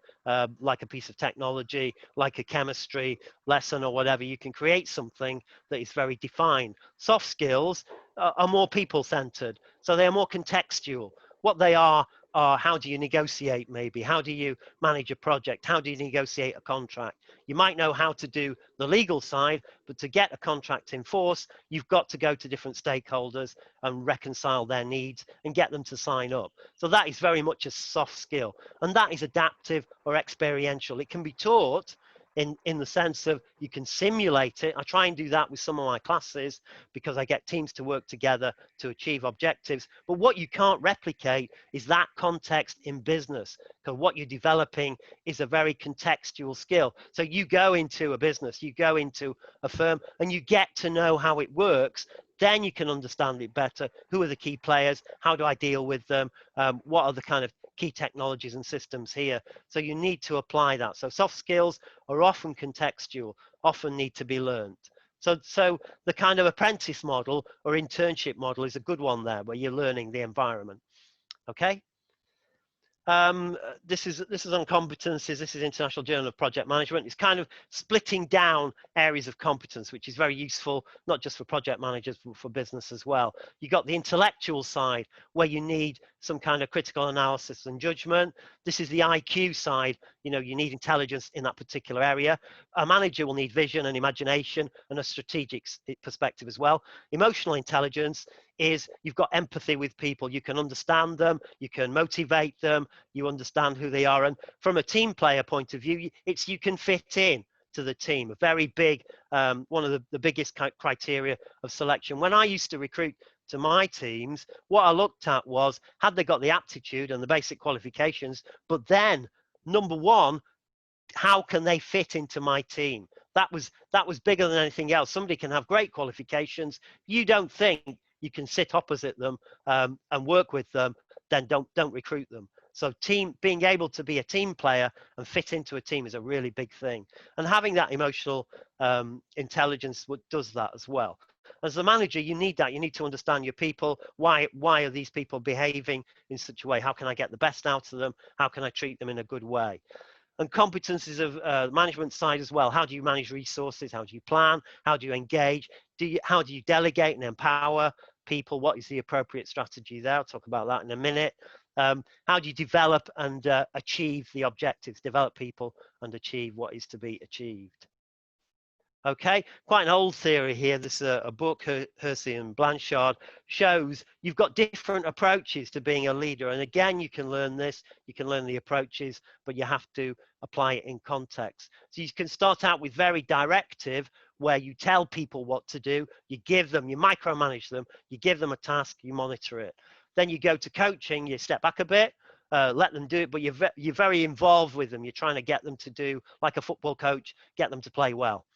like a piece of technology, like a chemistry lesson or whatever. You can create something that is very defined. Soft skills are more people-centered, so they are more contextual. What they are how do you negotiate, maybe? How do you manage a project? How do you negotiate a contract? You might know how to do the legal side, but to get a contract in force, you've got to go to different stakeholders and reconcile their needs and get them to sign up. So that is very much a soft skill, and that is adaptive or experiential. It can be taught in the sense of you can simulate it. I try and do that with some of my classes because I get teams to work together to achieve objectives. But what you can't replicate is that context in business, because what you're developing is a very contextual skill. So you go into a business, you go into a firm, and you get to know how it works. Then you can understand it better. Who are the key players? How do I deal with them? What are the kind of key technologies and systems here? So you need to apply that. So soft skills are often contextual, often need to be learned. So the kind of apprentice model or internship model is a good one there, where you're learning the environment. Okay. This is on competencies. This is International Journal of Project Management. It's kind of splitting down areas of competence, which is very useful, not just for project managers, but for business as well. You got the intellectual side, where you need some kind of critical analysis and judgment. This is the IQ side. You need intelligence in that particular area. A manager will need vision and imagination and a strategic perspective as well. Emotional intelligence is you've got empathy with people. You can understand them, you can motivate them, you understand who they are. And from a team player point of view, it's you can fit in to the team. A very big, one of the biggest criteria of selection. When I used to recruit to my teams, what I looked at was, had they got the aptitude and the basic qualifications, but then number one, how can they fit into my team? That was bigger than anything else. Somebody can have great qualifications. You don't think you can sit opposite them and work with them, then don't recruit them. So being able to be a team player and fit into a team is a really big thing. And having that emotional intelligence does that as well. As the manager, you need that. You need to understand your people. Why are these people behaving in such a way? How can I get the best out of them? How can I treat them in a good way? And competencies of management side as well. How do you manage resources? How do you plan? How do you engage? How do you delegate and empower people? What is the appropriate strategy there? I'll talk about that in a minute. How do you develop and achieve the objectives? Develop people and achieve what is to be achieved. Okay, quite an old theory here. This is a book, Hersey and Blanchard, shows you've got different approaches to being a leader. And again, you can learn this, you can learn the approaches, but you have to apply it in context. So you can start out with very directive, where you tell people what to do, you give them, you micromanage them, you give them a task, you monitor it. Then you go to coaching, you step back a bit, let them do it, but you're very involved with them. You're trying to get them to do, like a football coach, get them to play well.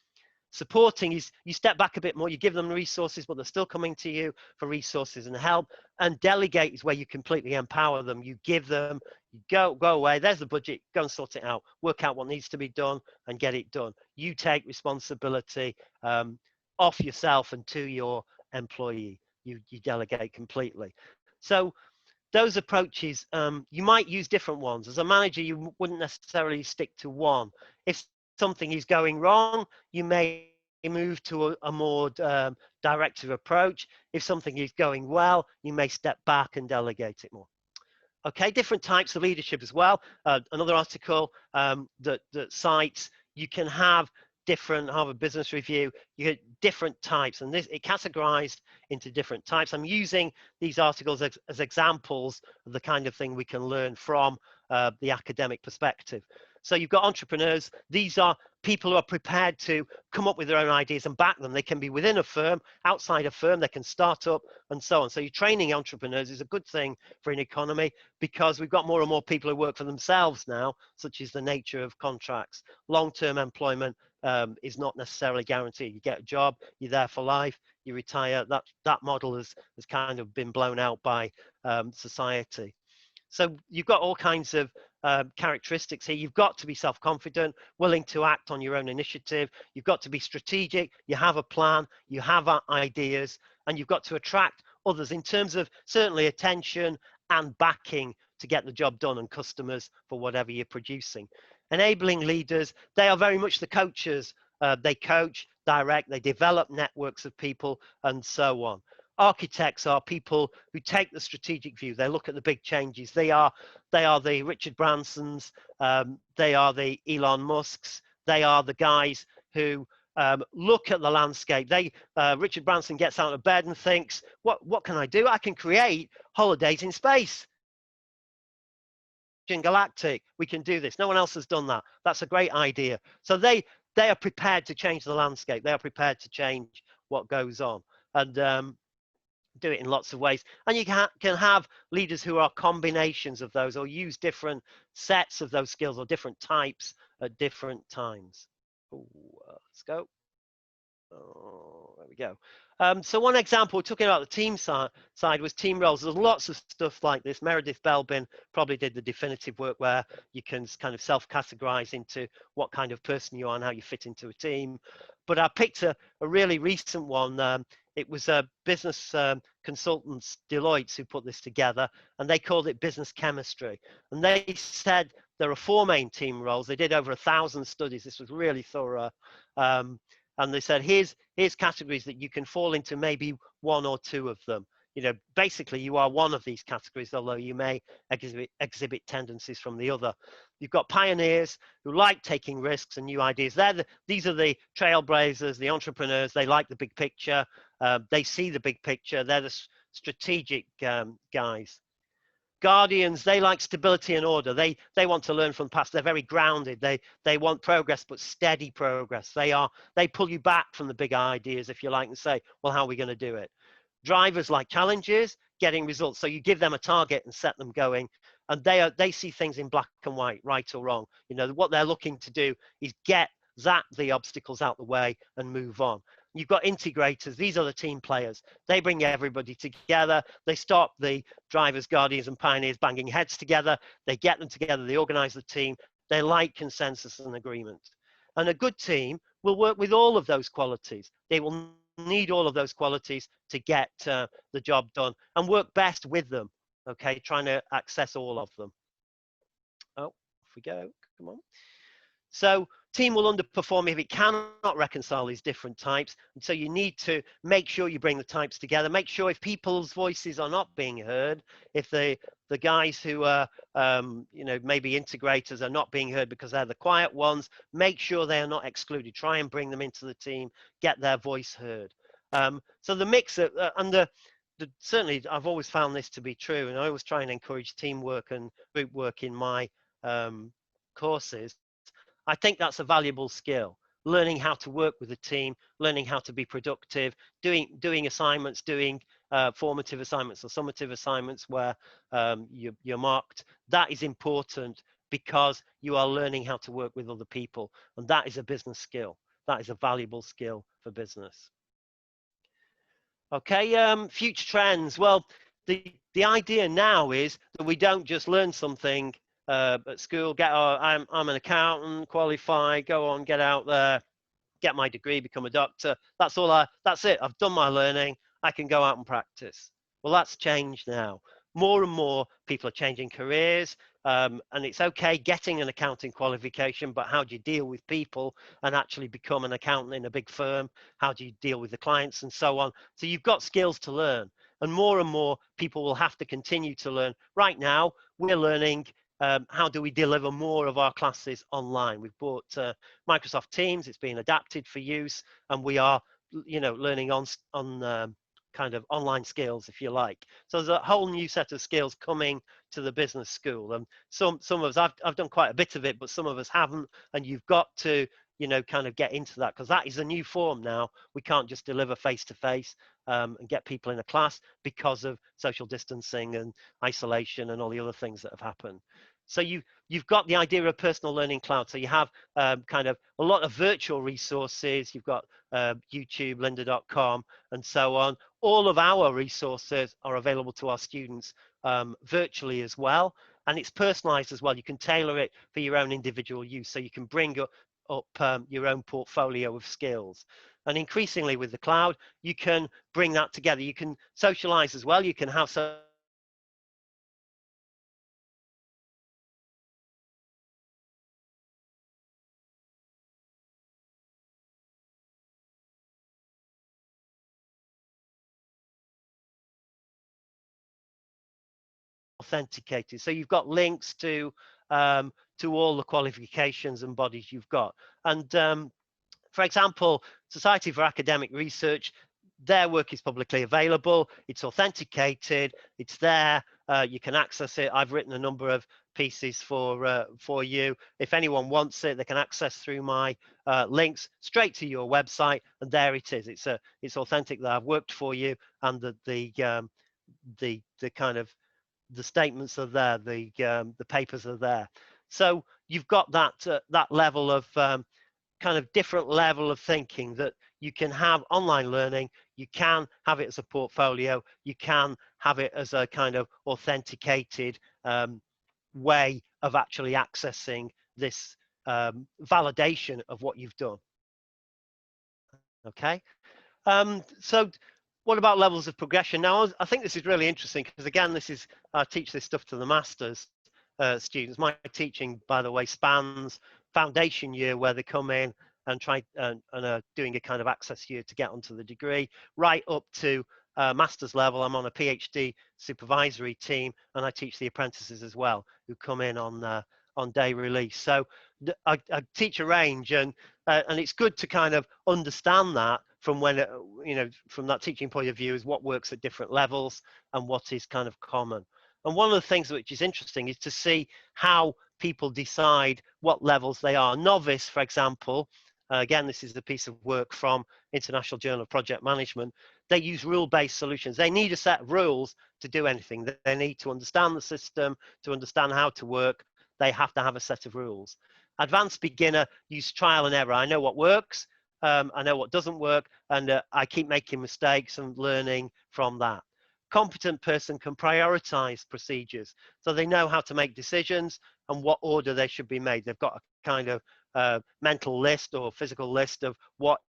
Supporting is you step back a bit more, you give them resources, but they're still coming to you for resources and help. And delegate is where you completely empower them. You give them, you go away, there's the budget, go and sort it out, work out what needs to be done and get it done. You take responsibility off yourself and to your employee. You delegate completely. So those approaches, you might use different ones. As a manager, you wouldn't necessarily stick to one. If something is going wrong, you may move to a more directive approach. If something is going well, you may step back and delegate it more. Okay, different types of leadership as well. Another article that cites you can have different, Harvard Business Review, you get different types, and this it categorized into different types. I'm using these articles as examples of the kind of thing we can learn from the academic perspective. So you've got entrepreneurs. These are people who are prepared to come up with their own ideas and back them. They can be within a firm, outside a firm, they can start up and so on. So you're training entrepreneurs is a good thing for an economy, because we've got more and more people who work for themselves now, such as the nature of contracts. Long-term employment is not necessarily guaranteed. You get a job, you're there for life, you retire. That model has kind of been blown out by society. So you've got all kinds of characteristics here. You've got to be self-confident, willing to act on your own initiative. You've got to be strategic. You have a plan, you have ideas, and you've got to attract others in terms of certainly attention and backing to get the job done, and customers for whatever you're producing. Enabling leaders, they are very much the coaches. They coach, direct, they develop networks of people and so on. Architects are people who take the strategic view. They look at the big changes. They are the Richard Bransons. They are the Elon Musks. They are the guys who look at the landscape. Richard Branson gets out of bed and thinks, what can I do? I can create holidays in space. Galactic, we can do this. No one else has done that. That's a great idea. So they are prepared to change the landscape. They are prepared to change what goes on, and do it in lots of ways. And you can have leaders who are combinations of those, or use different sets of those skills or different types at different times. Let's go. Oh, there we go. So one example, talking about the team side was team roles. There's lots of stuff like this. Meredith Belbin probably did the definitive work where you can kind of self-categorize into what kind of person you are and how you fit into a team. But I picked a really recent one. It was a business consultants, Deloitte, who put this together, and they called it business chemistry. And they said there are 4 main team roles. They did over 1,000 studies. This was really thorough. And they said, here's categories that you can fall into, maybe 1 or 2 of them. You know, basically you are one of these categories, although you may exhibit tendencies from the other. You've got pioneers who like taking risks and new ideas. These are the trailblazers, the entrepreneurs. They like the big picture. They see the big picture. They're the strategic guys. Guardians, they like stability and order. They want to learn from the past. They're very grounded. They want progress, but steady progress. They pull you back from the big ideas, if you like, and say, well, how are we going to do it? Drivers like challenges, getting results. So you give them a target and set them going, and they see things in black and white, right or wrong. You know, what they're looking to do is zap the obstacles out the way and move on. You've got integrators. These are the team players. They bring everybody together. They stop the drivers, guardians, and pioneers banging heads together. They get them together. They organize the team. They like consensus and agreement. And a good team will work with all of those qualities. They will need all of those qualities to get the job done and work best with them. Okay, trying to access all of them. Oh, off we go. Come on. So team will underperform if it cannot reconcile these different types. And so you need to make sure you bring the types together. Make sure if people's voices are not being heard, if the guys who are, you know, maybe integrators are not being heard because they're the quiet ones, make sure they are not excluded. Try and bring them into the team, get their voice heard. So the mix of, certainly I've always found this to be true, and I always try and encourage teamwork and group work in my courses. I think that's a valuable skill. Learning how to work with a team, learning how to be productive, doing assignments, doing formative assignments or summative assignments where you're marked. That is important because you are learning how to work with other people, and that is a business skill. That is a valuable skill for business. Okay, future trends. Well, the idea now is that we don't just learn something at school, I'm an accountant, qualify, go on, get out there, get my degree, become a doctor. That's it. I've done my learning. I can go out and practice. Well, that's changed now. More and more people are changing careers, and it's okay getting an accounting qualification, but how do you deal with people and actually become an accountant in a big firm? How do you deal with the clients and so on? So you've got skills to learn, and more people will have to continue to learn. Right now, we're learning how do we deliver more of our classes online. We've bought Microsoft Teams. It's been adapted for use, and we are, you know, learning on kind of online skills, if you like. So there's a whole new set of skills coming to the business school, and some of us, I've done quite a bit of it, but some of us haven't, and you've got to, you know, kind of get into that, because that is a new form now. We can't just deliver face to face and get people in a class because of social distancing and isolation and all the other things that have happened. So you've got the idea of personal learning cloud. So you have kind of a lot of virtual resources. You've got YouTube, lynda.com, and so on. All of our resources are available to our students virtually as well. And it's personalized as well. You can tailor it for your own individual use. So you can bring up your own portfolio of skills. And increasingly with the cloud, you can bring that together. You can socialize as well. You can have authenticated. So you've got links to all the qualifications and bodies you've got. And for example, Society for Academic Research, their work is publicly available. It's authenticated. It's there. You can access it. I've written a number of pieces for you. If anyone wants it, they can access through my links straight to your website, and there it is. It's authentic that I've worked for you, and the kind of the statements are there, the papers are there. So you've got that level of kind of different level of thinking, that you can have online learning, you can have it as a portfolio, you can have it as a kind of authenticated way of actually accessing this validation of what you've done. Okay, so what about levels of progression? Now, I think this is really interesting, because again, I teach this stuff to the masters students. My teaching, by the way, spans foundation year, where they come in and try and are doing a kind of access year to get onto the degree, right up to master's level. I'm on a PhD supervisory team, and I teach the apprentices as well, who come in on day release. So I teach a range, and it's good to kind of understand that from when you know, from that teaching point of view, is what works at different levels and what is kind of common. And one of the things which is interesting is to see how people decide what levels they are. Novice, for example, again, this is a piece of work from International Journal of Project Management. They use rule-based solutions. They need a set of rules to do anything. They need to understand the system, to understand how to work. They have to have a set of rules. Advanced beginner use trial and error. I know what works, I know what doesn't work, and I keep making mistakes and learning from that. Competent person can prioritize procedures, so they know how to make decisions and what order they should be made. They've got a kind of mental list or physical list of what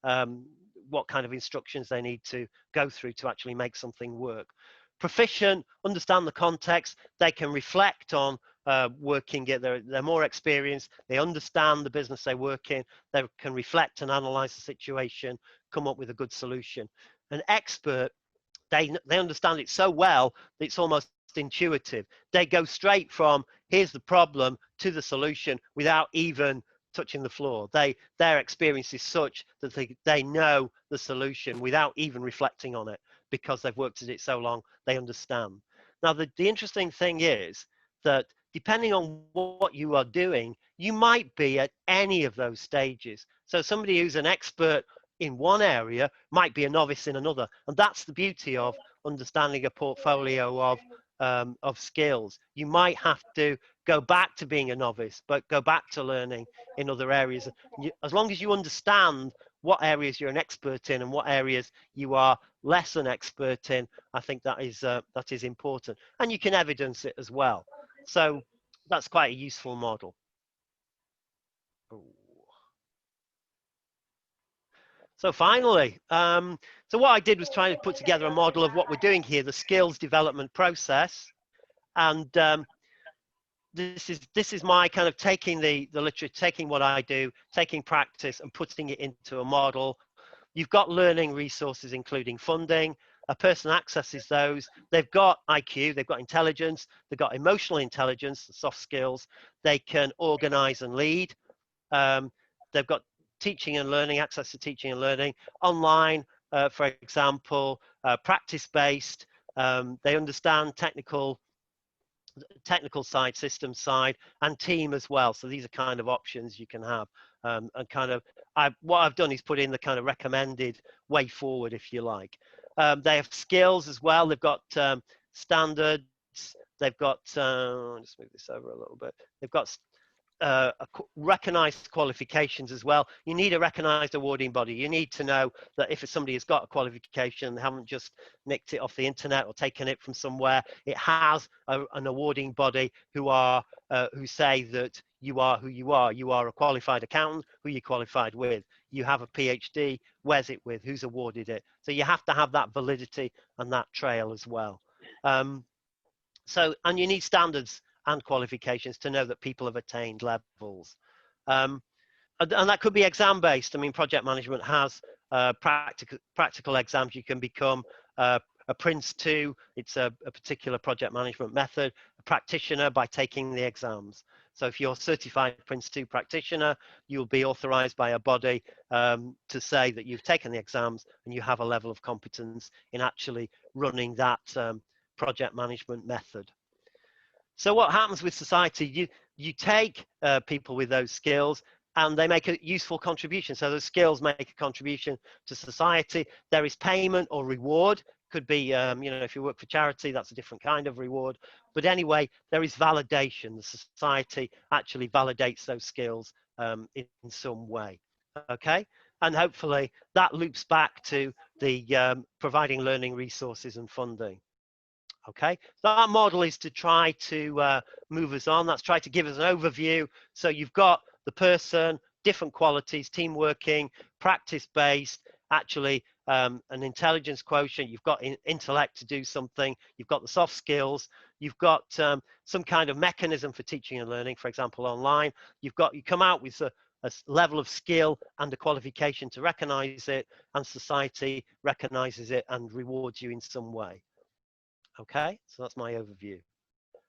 kind of instructions they need to go through to actually make something work. Proficient, understand the context. They can reflect on working it. They're more experienced. They understand the business they work in. They can reflect and analyze the situation, come up with a good solution. An expert, they understand it so well that it's almost intuitive. They go straight from here's the problem to the solution without even touching the floor. Their experience is such that they know the solution without even reflecting on it, because they've worked at it so long, they understand. Now, the interesting thing is that depending on what you are doing, you might be at any of those stages. So somebody who's an expert in one area might be a novice in another. And that's the beauty of understanding a portfolio of skills. You might have to go back to being a novice, but go back to learning in other areas. As long as you understand what areas you're an expert in and what areas you are less an expert in, I think that is important. And you can evidence it as well. So that's quite a useful model. So finally, so what I did was try to put together a model of what we're doing here, the skills development process. And this is my kind of taking the literature, taking what I do, taking practice and putting it into a model. You've got learning resources, including funding. A person accesses those. They've got IQ, they've got intelligence, they've got emotional intelligence, soft skills. They can organize and lead. They've got teaching and learning, access to teaching and learning, online, for example, practice-based. They understand technical side, system side, and team as well. So these are kind of options you can have. And kind of, what I've done is put in the kind of recommended way forward, if you like. They have skills as well. They've got standards. They've got, I'll just move this over a little bit. They've got recognized qualifications as well. You need a recognized awarding body. You need to know that if somebody has got a qualification, they haven't just nicked it off the internet or taken it from somewhere. It has an awarding body who say that you are who you are. You are a qualified accountant. Who you qualified with? You have a PhD. Where's it with? Who's awarded it? So you have to have that validity and that trail as well. And you need standards and qualifications to know that people have attained levels. And that could be exam based. I mean, project management has practical exams. You can become a Prince 2. It's a particular project management method. A practitioner by taking the exams. So if you're certified Prince 2 practitioner, you'll be authorized by a body to say that you've taken the exams and you have a level of competence in actually running that project management method. So what happens with society, you take people with those skills and they make a useful contribution. So those skills make a contribution to society. There is payment or reward. Could be, you know, if you work for charity, that's a different kind of reward. But anyway, there is validation. The society actually validates those skills in some way. Okay, and hopefully that loops back to the providing learning resources and funding. Okay, so our model is to try to move us on. That's try to give us an overview. So you've got the person, different qualities, team working, practice-based, actually an intelligence quotient. You've got intellect to do something. You've got the soft skills. You've got some kind of mechanism for teaching and learning, for example, online. You come out with a level of skill and a qualification to recognize it, and society recognizes it and rewards you in some way. Okay, so that's my overview.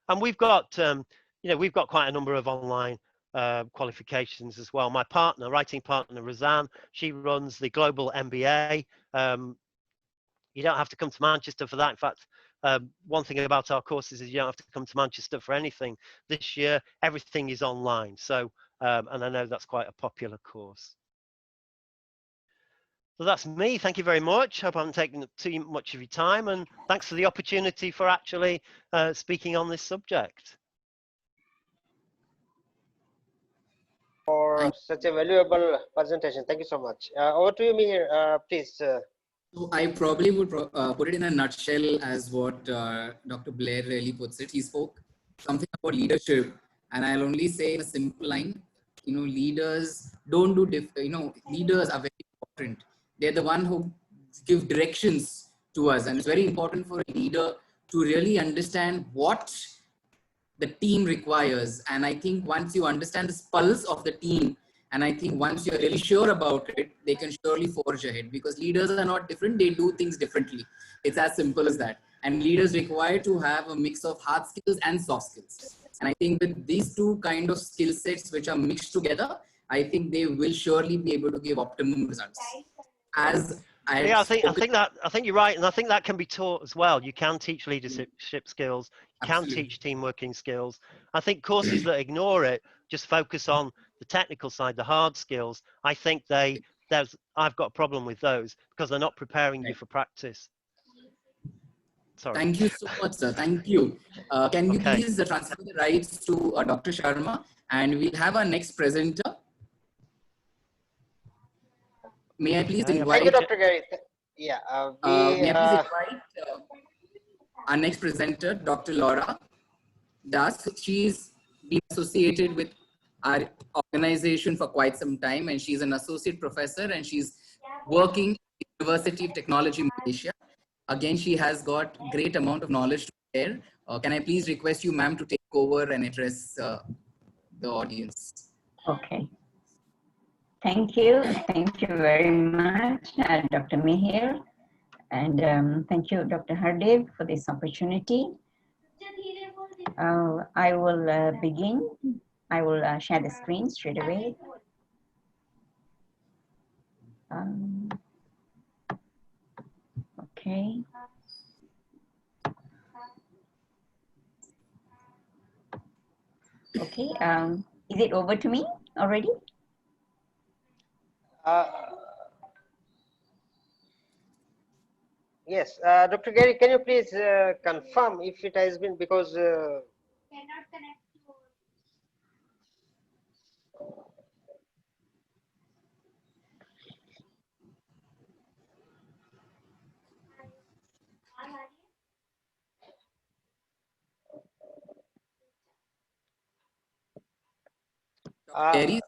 And we've got, you know, we've got quite a number of online qualifications as well. My partner, writing partner, Razan, she runs the Global MBA. You don't have to come to Manchester for that. In fact, one thing about our courses is you don't have to come to Manchester for anything. This year, everything is online. So, and I know that's quite a popular course. So that's me. Thank you very much. Hope I haven't taken up too much of your time, and thanks for the opportunity for actually speaking on this subject. For such a valuable presentation. Thank you so much. Over to you, Mihir, please. So I probably would put it in a nutshell as what Dr. Blair really puts it. He spoke something about leadership, and I'll only say in a simple line, you know, leaders don't do, leaders are very important. They're the one who give directions to us. And it's very important for a leader to really understand what the team requires. And I think once you understand the pulse of the team, and I think once you're really sure about it, they can surely forge ahead, because leaders are not different. They do things differently. It's as simple as that. And leaders require to have a mix of hard skills and soft skills. And I think with these two kind of skill sets which are mixed together, I think they will surely be able to give optimum results. As Yeah, I think you're right, and I think that can be taught as well. You can teach leadership skills, you can teach team working skills. I think courses that ignore it, just focus on the technical side, the hard skills. I think I've got a problem with those because they're not preparing you for practice. Sorry. Thank you so much, sir. Thank you. Can we please transfer the rights to Dr. Sharma, and we'll have our next presenter. May I please invite? Thank you, Dr. Gary. Yeah. May I please invite our next presenter, Dr. Laura Das. She's been associated with our organization for quite some time, and she's an associate professor, and she's working at the University of Technology, Malaysia. Again, she has got great amount of knowledge to share. Can I please request you, ma'am, to take over and address the audience? Okay. Thank you. Thank you very much, Dr. Mihir. And thank you, Dr. Hardev, for this opportunity. I will begin. I will share the screen straight away. Okay. Okay. Is it over to me already? Yes, Dr. Gary, can you please confirm if it has been, because cannot connect to Gary,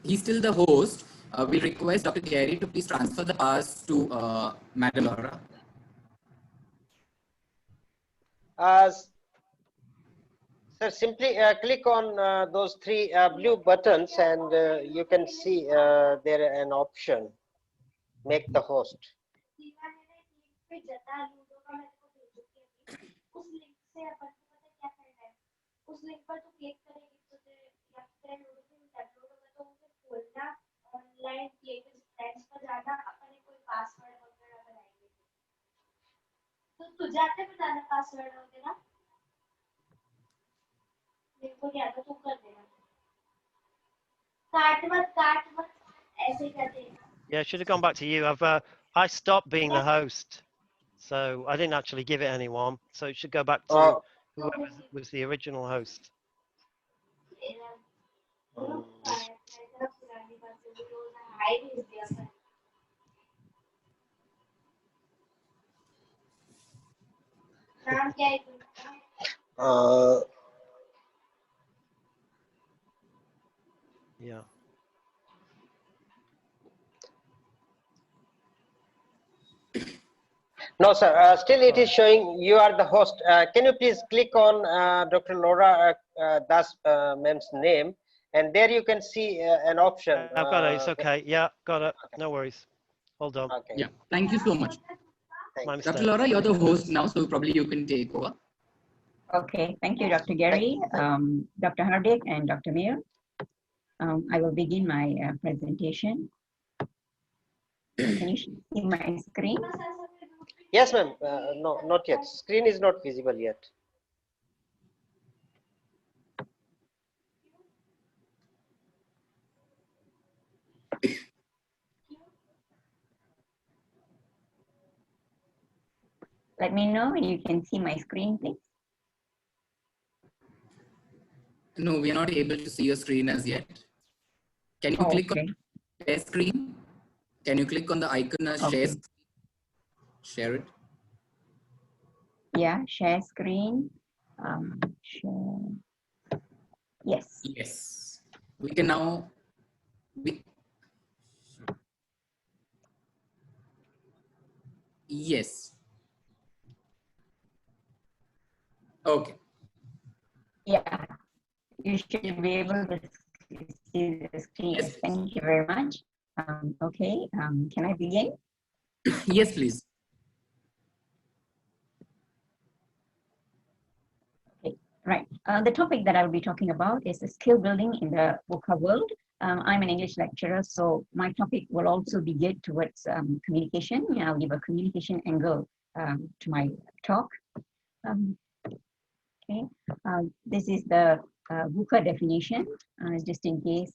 he's still the host. We request Dr. Gary to please transfer the powers to Madam Laura. sir, simply click on those three blue buttons, and you can see there an option, make the host. उस link पर तो click करेगी तो या फिर ludo में download होगा तो उसे खोलना ऑनलाइन प्लेलिस्ट फ्रेंड्स पर जाना अपने कोई पासवर्ड वगैरह बनाएंगे तो तुझे आते बताना पासवर्ड वगैरह मेरे को नहीं आता तू कर देना काट मत ऐसे कर देना. Yeah, should have gone back to you. I stopped being the host, so I didn't actually give it anyone. So it should go back to whoever was the original host. Yeah. No, sir. Still, it is showing you are the host. Can you please click on Dr. Laura Das ma'am's name, and there you can see an option. I've got it. It's okay. Yeah, got it. Okay. No worries. Hold on. Okay. Yeah. Thank you so much. Dr. Laura, you're the host now, so probably you can take over. Okay. Thank you, Dr. Gary, Dr. Hardik, and Dr. Mir. I will begin my presentation. Can you see my screen? Yes, ma'am. No, not yet. Screen is not visible yet. Let me know when you can see my screen, please. No, we are not able to see your screen as yet. Can you click on share screen? Can you click on the icon as share? Share it. Yeah, share screen. Share. Yes. Yes. We can now. Yes. Okay. Yeah, you should be able to see the screen. Yes, please. Thank you very much. Okay, can I begin? Yes, please. Okay, right. The topic that I'll be talking about is the skill building in the VUCA world. I'm an English lecturer, so my topic will also be geared towards communication. I'll give a communication angle to my talk. Okay, this is the VUCA definition, just in case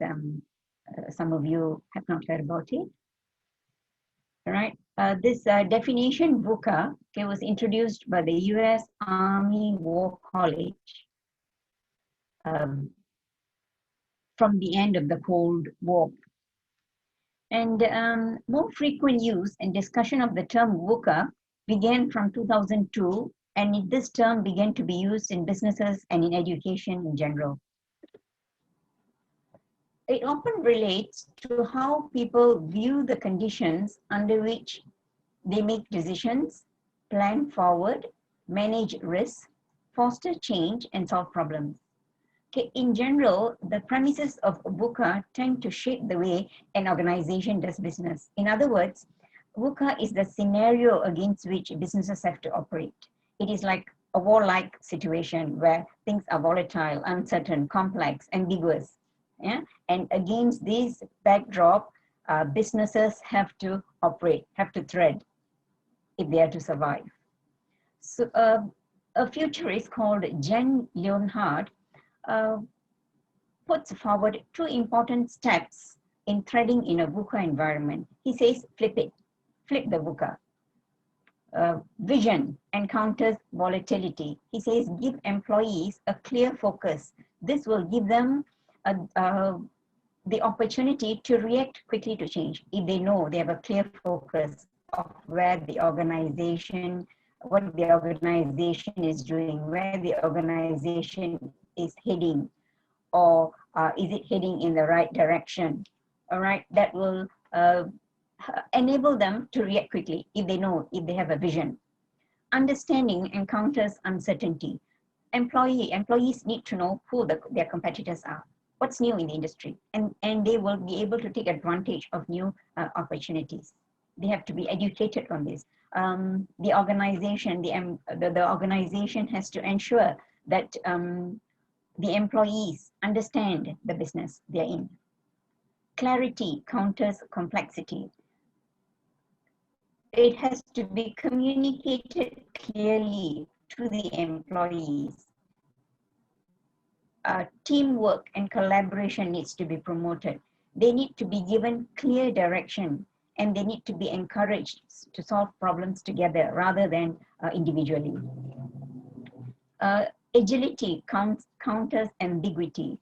some of you have not heard about it. All right, this definition VUCA was introduced by the US Army War College from the end of the Cold War. And more frequent use and discussion of the term VUCA began from 2002, and this term began to be used in businesses and in education in general. It often relates to how people view the conditions under which they make decisions, plan forward, manage risks, foster change, and solve problems. Okay, in general, the premises of VUCA tend to shape the way an organization does business. In other words, VUCA is the scenario against which businesses have to operate. It is like a warlike situation where things are volatile, uncertain, complex, ambiguous. Yeah? And against this backdrop, businesses have to operate, have to thread if they are to survive. So a futurist called Jen Leonhard puts forward two important steps in threading in a VUCA environment. He says, flip it, flip the VUCA. Vision encounters volatility. He says, give employees a clear focus. This will give them the opportunity to react quickly to change if they know they have a clear focus of where the organization, what the organization is doing, where the organization is heading, or is it heading in the right direction? All right, that will enable them to react quickly if they know, if they have a vision. Understanding encounters uncertainty. Employees need to know who their competitors are, what's new in the industry, and they will be able to take advantage of new opportunities. They have to be educated on this. The organization has to ensure that the employees understand the business they're in. Clarity counters complexity. It has to be communicated clearly to the employees. Teamwork and collaboration needs to be promoted. They need to be given clear direction, and they need to be encouraged to solve problems together rather than individually. Agility counters ambiguity.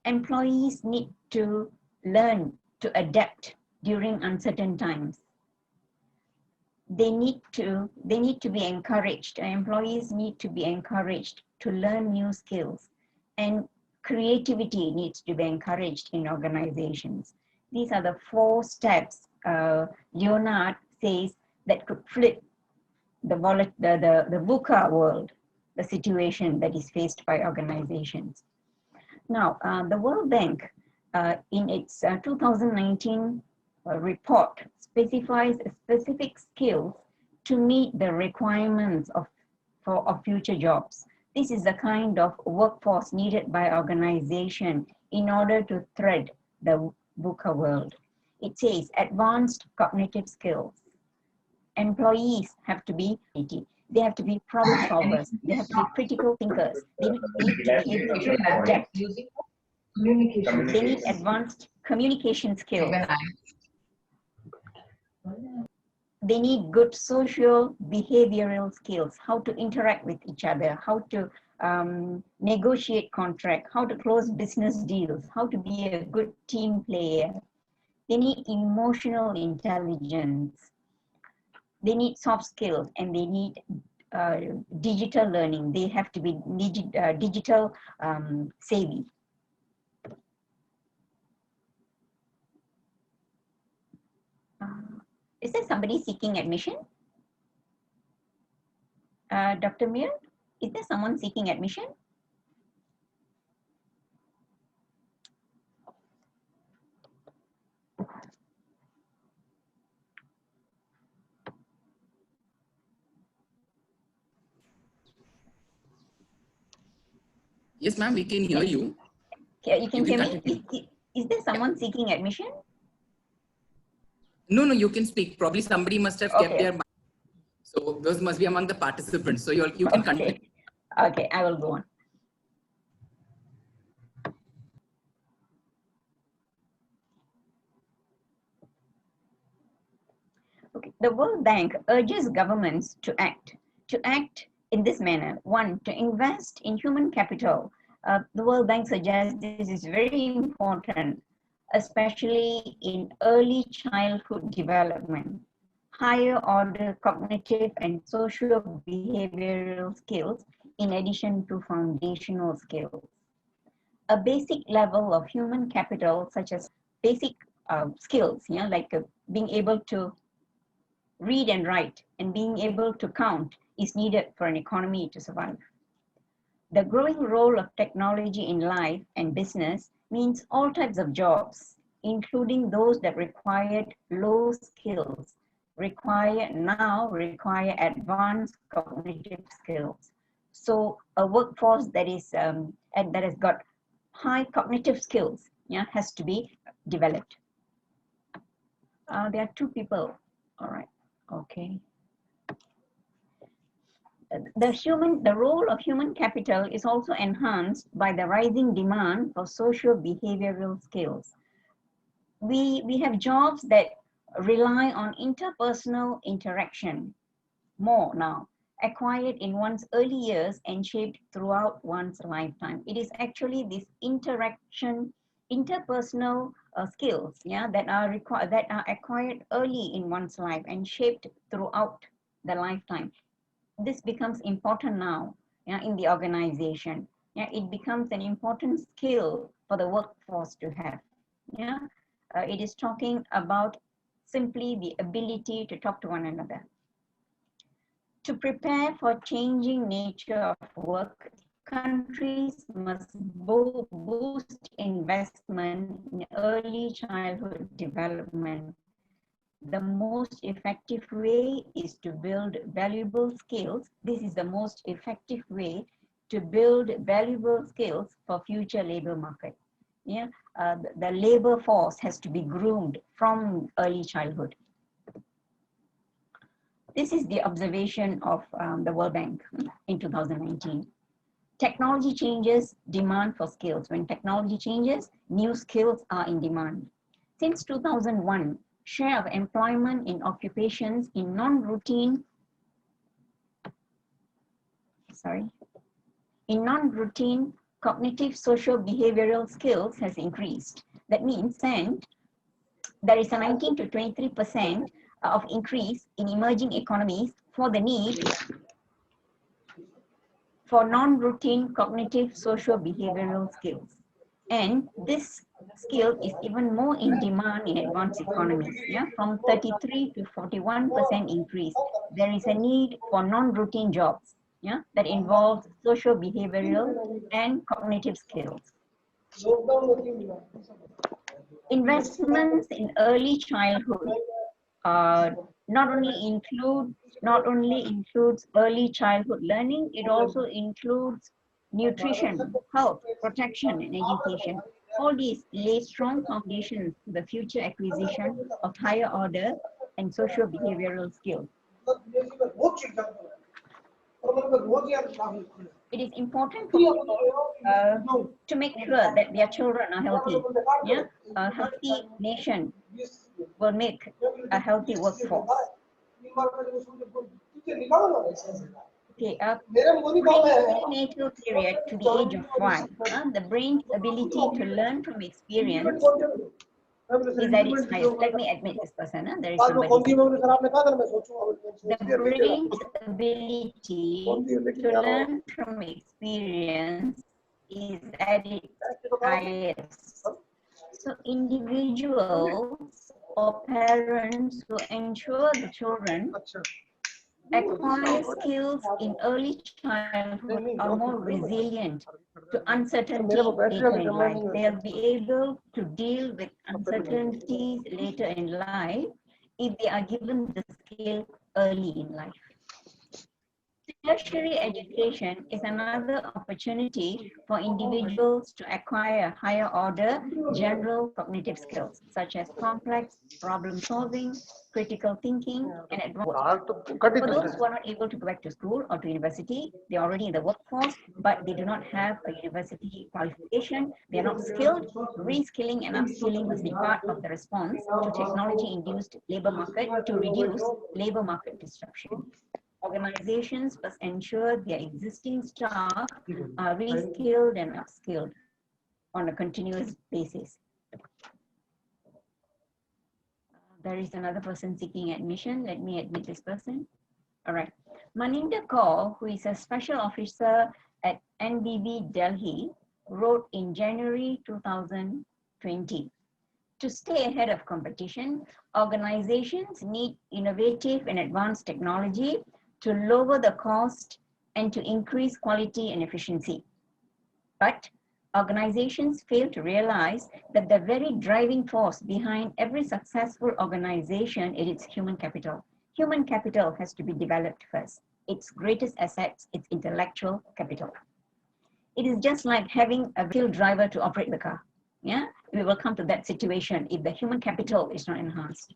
Employees need to learn to adapt during uncertain times. They need to be encouraged. Employees need to be encouraged to learn new skills, and creativity needs to be encouraged in organizations. These are the 4 steps Leonhard says that could flip the VUCA world, the situation that is faced by organizations. Now, the World Bank, in its 2019 report, specifies specific skills to meet the requirements of future jobs. This is the kind of workforce needed by organization in order to thread the VUCA world. It says advanced cognitive skills. Employees have to be, they have to be problem solvers, they have to be critical thinkers, they need to be able to adapt. They need advanced communication skills. They need good social behavioral skills, how to interact with each other, how to negotiate contract, how to close business deals, how to be a good team player. They need emotional intelligence. They need soft skills, and they need digital learning. They have to be digital savvy. Is there somebody seeking admission? Dr. Mir, is there someone seeking admission? Yes, ma'am, we can hear you. Yeah, you can hear me? Continue. Is there someone seeking admission? No, you can speak. Probably somebody must have kept Okay. their mic. So those must be among the participants. So you can continue. Okay, I will go on. Okay. The World Bank urges governments to act in this manner. One, to invest in human capital. The World Bank suggests this is very important, especially in early childhood development. Higher order cognitive and social behavioral skills in addition to foundational skills. A basic level of human capital, such as basic skills, like being able to read and write and being able to count, is needed for an economy to survive. The growing role of technology in life and business means all types of jobs, including those that required low skills, require advanced cognitive skills. So a workforce that is and that has got high cognitive skills, has to be developed. There are two people. All right. Okay. The role of human capital is also enhanced by the rising demand for social behavioral skills. We have jobs that rely on interpersonal interaction more now, acquired in one's early years and shaped throughout one's lifetime. It is actually this interpersonal skills, that are acquired early in one's life and shaped throughout the lifetime. This becomes important now, in the organization. It becomes an important skill for the workforce to have. It is talking about simply the ability to talk to one another. To prepare for changing nature of work, countries must boost investment in early childhood development. The most effective way is to build valuable skills. This is the most effective way to build valuable skills for future labor market. The labor force has to be groomed from early childhood. This is the observation of the World Bank in 2019. Technology changes demand for skills. When technology changes, new skills are in demand. Since 2001, share of employment in occupations in non-routine cognitive social behavioral skills has increased. That means there is a 19 to 23% of increase in emerging economies for the need for non-routine cognitive social behavioral skills. And this skill is even more in demand in advanced economies. From 33 to 41% increase. There is a need for non-routine jobs, that involves social behavioral and cognitive skills. Investments in early childhood not only includes early childhood learning, it also includes nutrition, health, protection, and education. All these lay strong foundations to the future acquisition of higher order and social behavioral skills. It is important for people to make sure that their children are healthy. A healthy nation will make a healthy workforce. Okay, prenatal period to the age of 5. The brain's ability to learn from experience is at its highest. Let me admit this person. There is somebody. The brain's ability to learn from experience is at its highest. So individuals or parents who ensure the children acquire skills in early childhood are more resilient to uncertainty later in life. They'll be able to deal with uncertainties later in life if they are given the skill early in life. Tertiary education is another opportunity for individuals to acquire higher order general cognitive skills, such as complex problem solving, critical thinking, and advanced. For those who are not able to go back to school or to university, they are already in the workforce, but they do not have a university qualification, they are not skilled. Reskilling and upskilling must be part of the response to technology-induced labor market to reduce labor market disruption. Organizations must ensure their existing staff are reskilled and upskilled on a continuous basis. There is another person seeking admission. Let me admit this person. All right. Maninder Kaur, who is a special officer at NBB Delhi, wrote in January 2020, to stay ahead of competition, organizations need innovative and advanced technology to lower the cost and to increase quality and efficiency. But organizations fail to realize that the very driving force behind every successful organization is its human capital. Human capital has to be developed first. Its greatest assets, its intellectual capital. It is just like having a skilled driver to operate the car. Yeah, we will come to that situation if the human capital is not enhanced.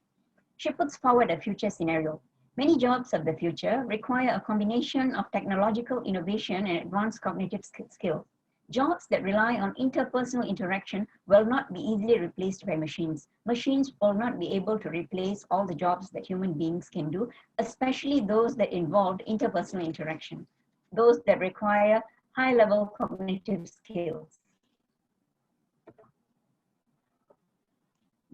She puts forward a future scenario. Many jobs of the future require a combination of technological innovation and advanced cognitive skills. Jobs that rely on interpersonal interaction will not be easily replaced by machines. Machines will not be able to replace all the jobs that human beings can do, especially those that involve interpersonal interaction, those that require high-level cognitive skills.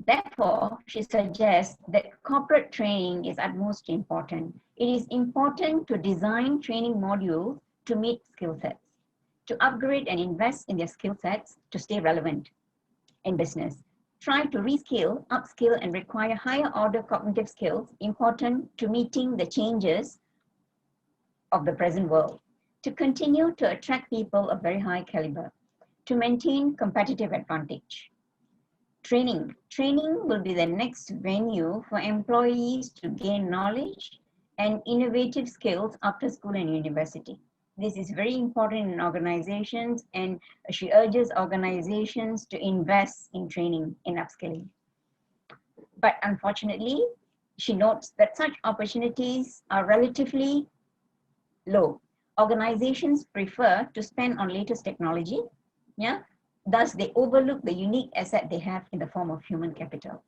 Therefore, she suggests that corporate training is utmost important. It is important to design training modules to meet skill sets, to upgrade and invest in their skill sets to stay relevant in business. Try to reskill, upskill, and require higher order cognitive skills important to meeting the changes of the present world, to continue to attract people of very high caliber, to maintain competitive advantage. Training will be the next venue for employees to gain knowledge and innovative skills after school and university. This is very important in organizations, and she urges organizations to invest in training and upskilling. But unfortunately, she notes that such opportunities are relatively low. Organizations prefer to spend on latest technology, yeah? Thus, they overlook the unique asset they have in the form of human capital.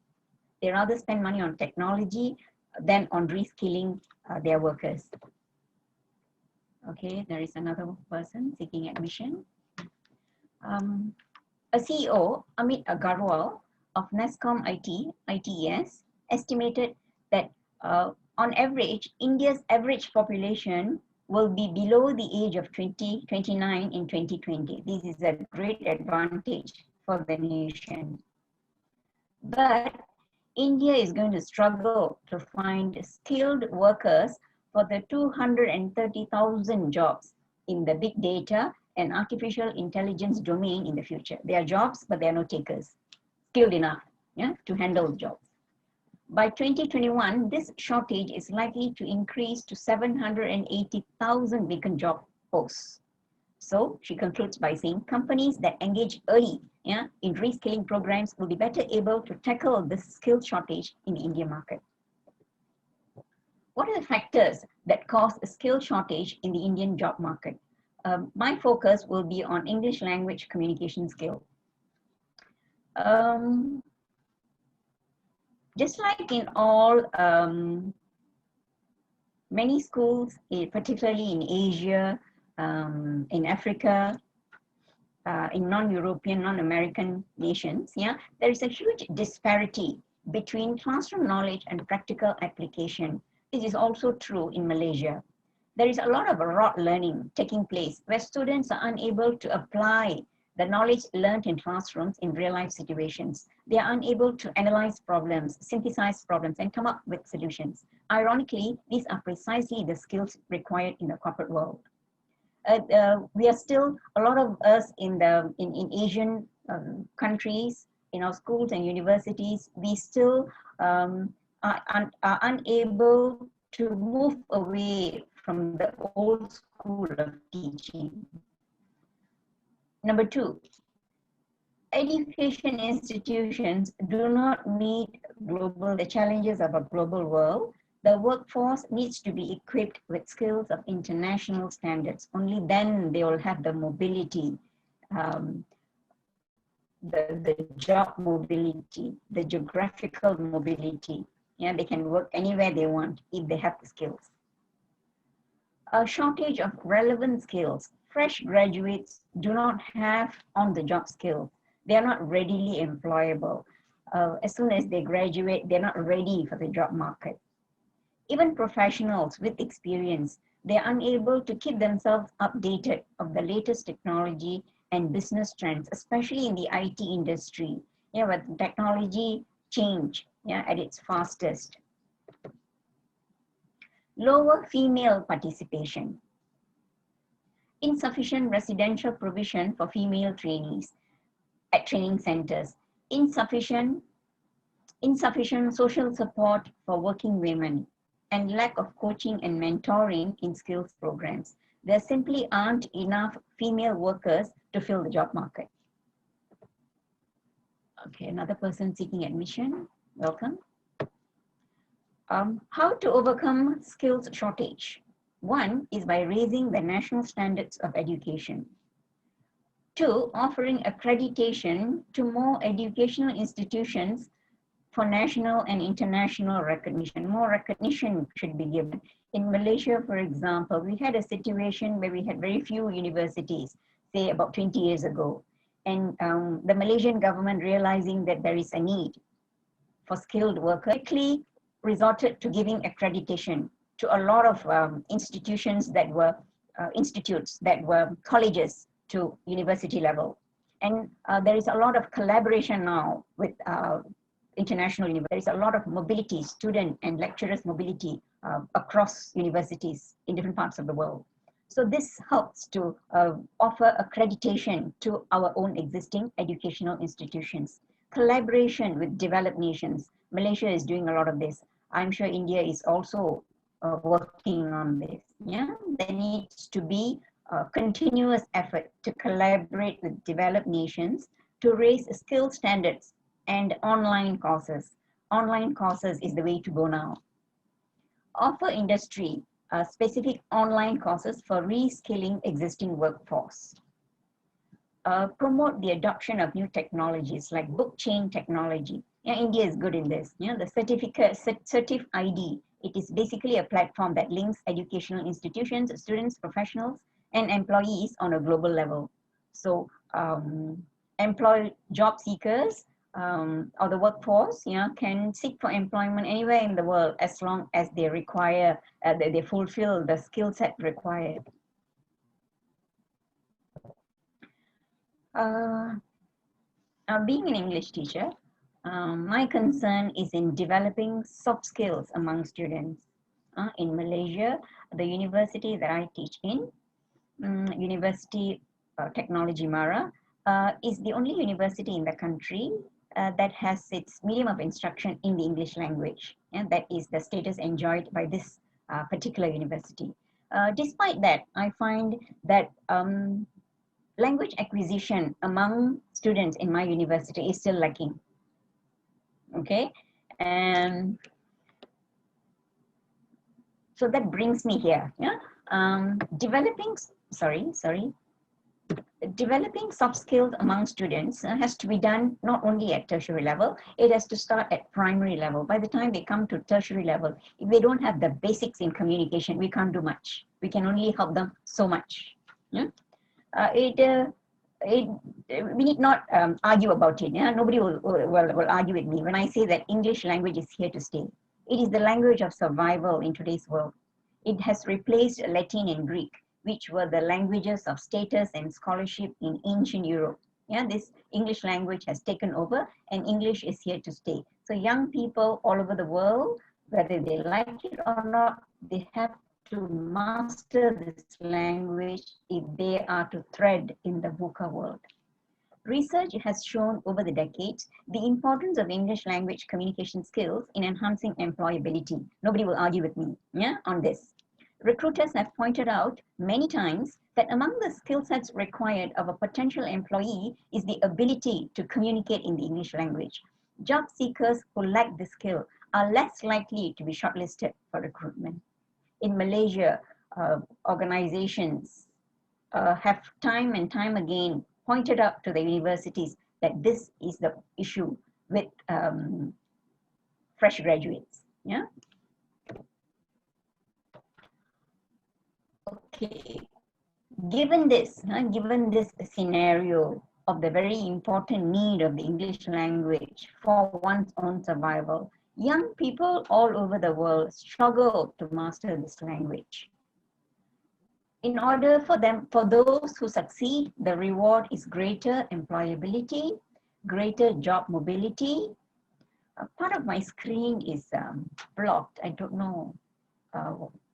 They rather spend money on technology than on reskilling their workers. Okay, there is another person seeking admission. A CEO, Amit Agarwal of Nescom ITES, estimated that on average, India's average population will be below the age of 29 in 2020. This is a great advantage for the nation. But India is going to struggle to find skilled workers for the 230,000 jobs in the big data and artificial intelligence domain in the future. There are jobs, but there are no takers skilled enough, yeah, to handle the jobs. By 2021, this shortage is likely to increase to 780,000 vacant job posts. So she concludes by saying companies that engage early, yeah, in reskilling programs will be better able to tackle this skill shortage in the Indian market. What are the factors that cause a skill shortage in the Indian job market? My focus will be on English language communication skill. Just like in all, many schools, particularly in Asia, in Africa, in non-European, non-American nations, yeah, there is a huge disparity between classroom knowledge and practical application. This is also true in Malaysia. There is a lot of rote learning taking place where students are unable to apply the knowledge learned in classrooms in real-life situations. They are unable to analyze problems, synthesize problems, and come up with solutions. Ironically, these are precisely the skills required in the corporate world. We are still, a lot of us in Asian countries, in our schools and universities, we still are unable to move away from the old school of teaching. Number two, education institutions do not meet the challenges of a global world. The workforce needs to be equipped with skills of international standards. Only then they will have the mobility, the job mobility, the geographical mobility. Yeah, they can work anywhere they want if they have the skills. A shortage of relevant skills. Fresh graduates do not have on-the-job skills. They are not readily employable. As soon as they graduate, they're not ready for the job market. Even professionals with experience, they are unable to keep themselves updated of the latest technology and business trends, especially in the IT industry. Yeah, with technology change, yeah, at its fastest. Lower female participation. Insufficient residential provision for female trainees at training centers. Insufficient social support for working women, and lack of coaching and mentoring in skills programs. There simply aren't enough female workers to fill the job market. Okay, another person seeking admission, welcome. How to overcome skills shortage? One is by raising the national standards of education. Two, offering accreditation to more educational institutions for national and international recognition. More recognition should be given. In Malaysia, for example, we had a situation where we had very few universities, say about 20 years ago. And the Malaysian government, realizing that there is a need for skilled workers, quickly resorted to giving accreditation to a lot of institutions that were colleges to university level. And there is a lot of collaboration now with international universities. There is a lot of mobility, student and lecturers mobility across universities in different parts of the world. So this helps to offer accreditation to our own existing educational institutions. Collaboration with developed nations. Malaysia is doing a lot of this. I'm sure India is also working on this. Yeah, there needs to be a continuous effort to collaborate with developed nations to raise skill standards and online courses. Online courses is the way to go now. Offer industry specific online courses for reskilling existing workforce. Promote the adoption of new technologies like blockchain technology. Yeah, India is good in this. Yeah, the Certif ID. It is basically a platform that links educational institutions, students, professionals, and employees on a global level. So job seekers or the workforce, can seek for employment anywhere in the world as long as they require, they fulfill the skill set required. Being an English teacher, my concern is in developing soft skills among students. In Malaysia, the university that I teach in, University Technology Mara, is the only university in the country that has its medium of instruction in the English language, and that is the status enjoyed by this particular university. Despite that, I find that language acquisition among students in my university is still lacking. Okay, and so that brings me here. Developing soft skills among students has to be done not only at tertiary level, it has to start at primary level. By the time they come to tertiary level, if they don't have the basics in communication, we can't do much. We can only help them so much. We need not argue about it. Nobody will argue with me when I say that English language is here to stay. It is the language of survival in today's world. It has replaced Latin and Greek, which were the languages of status and scholarship in ancient Europe. This English language has taken over, and English is here to stay. So young people all over the world, whether they like it or not, they have to master this language if they are to thread in the VUCA world. Research has shown over the decades the importance of English language communication skills in enhancing employability. Nobody will argue with me on this. Recruiters have pointed out many times that among the skill sets required of a potential employee is the ability to communicate in the English language. Job seekers who lack this skill are less likely to be shortlisted for recruitment. In Malaysia, organizations have time and time again pointed out to the universities that this is the issue with fresh graduates. Yeah. Okay. Given this scenario of the very important need of the English language for one's own survival, young people all over the world struggle to master this language. In order for those who succeed, the reward is greater employability, greater job mobility. Part of my screen is blocked. I don't know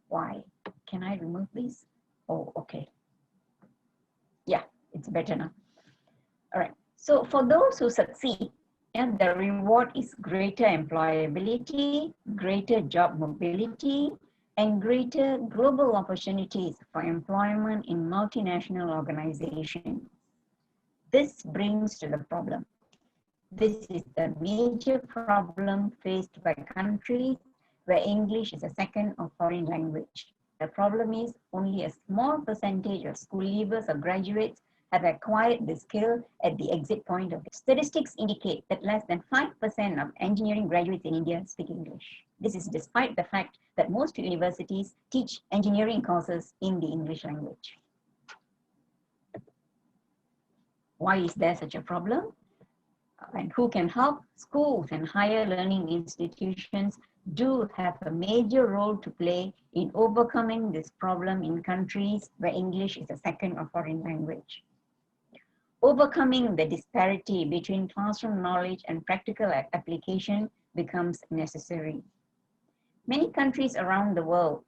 why. Can I remove this? Oh, okay. Yeah, it's better now. All right. So for those who succeed, the reward is greater employability, greater job mobility, and greater global opportunities for employment in multinational organizations. This brings to the problem. This is the major problem faced by countries where English is a second or foreign language. The problem is only a small percentage of school leavers or graduates have acquired the skill at the exit point of it. Statistics indicate that less than 5% of engineering graduates in India speak English. This is despite the fact that most universities teach engineering courses in the English language. Why is there such a problem? And who can help? Schools and higher learning institutions do have a major role to play in overcoming this problem in countries where English is a second or foreign language. Overcoming the disparity between classroom knowledge and practical application becomes necessary. Many countries around the world,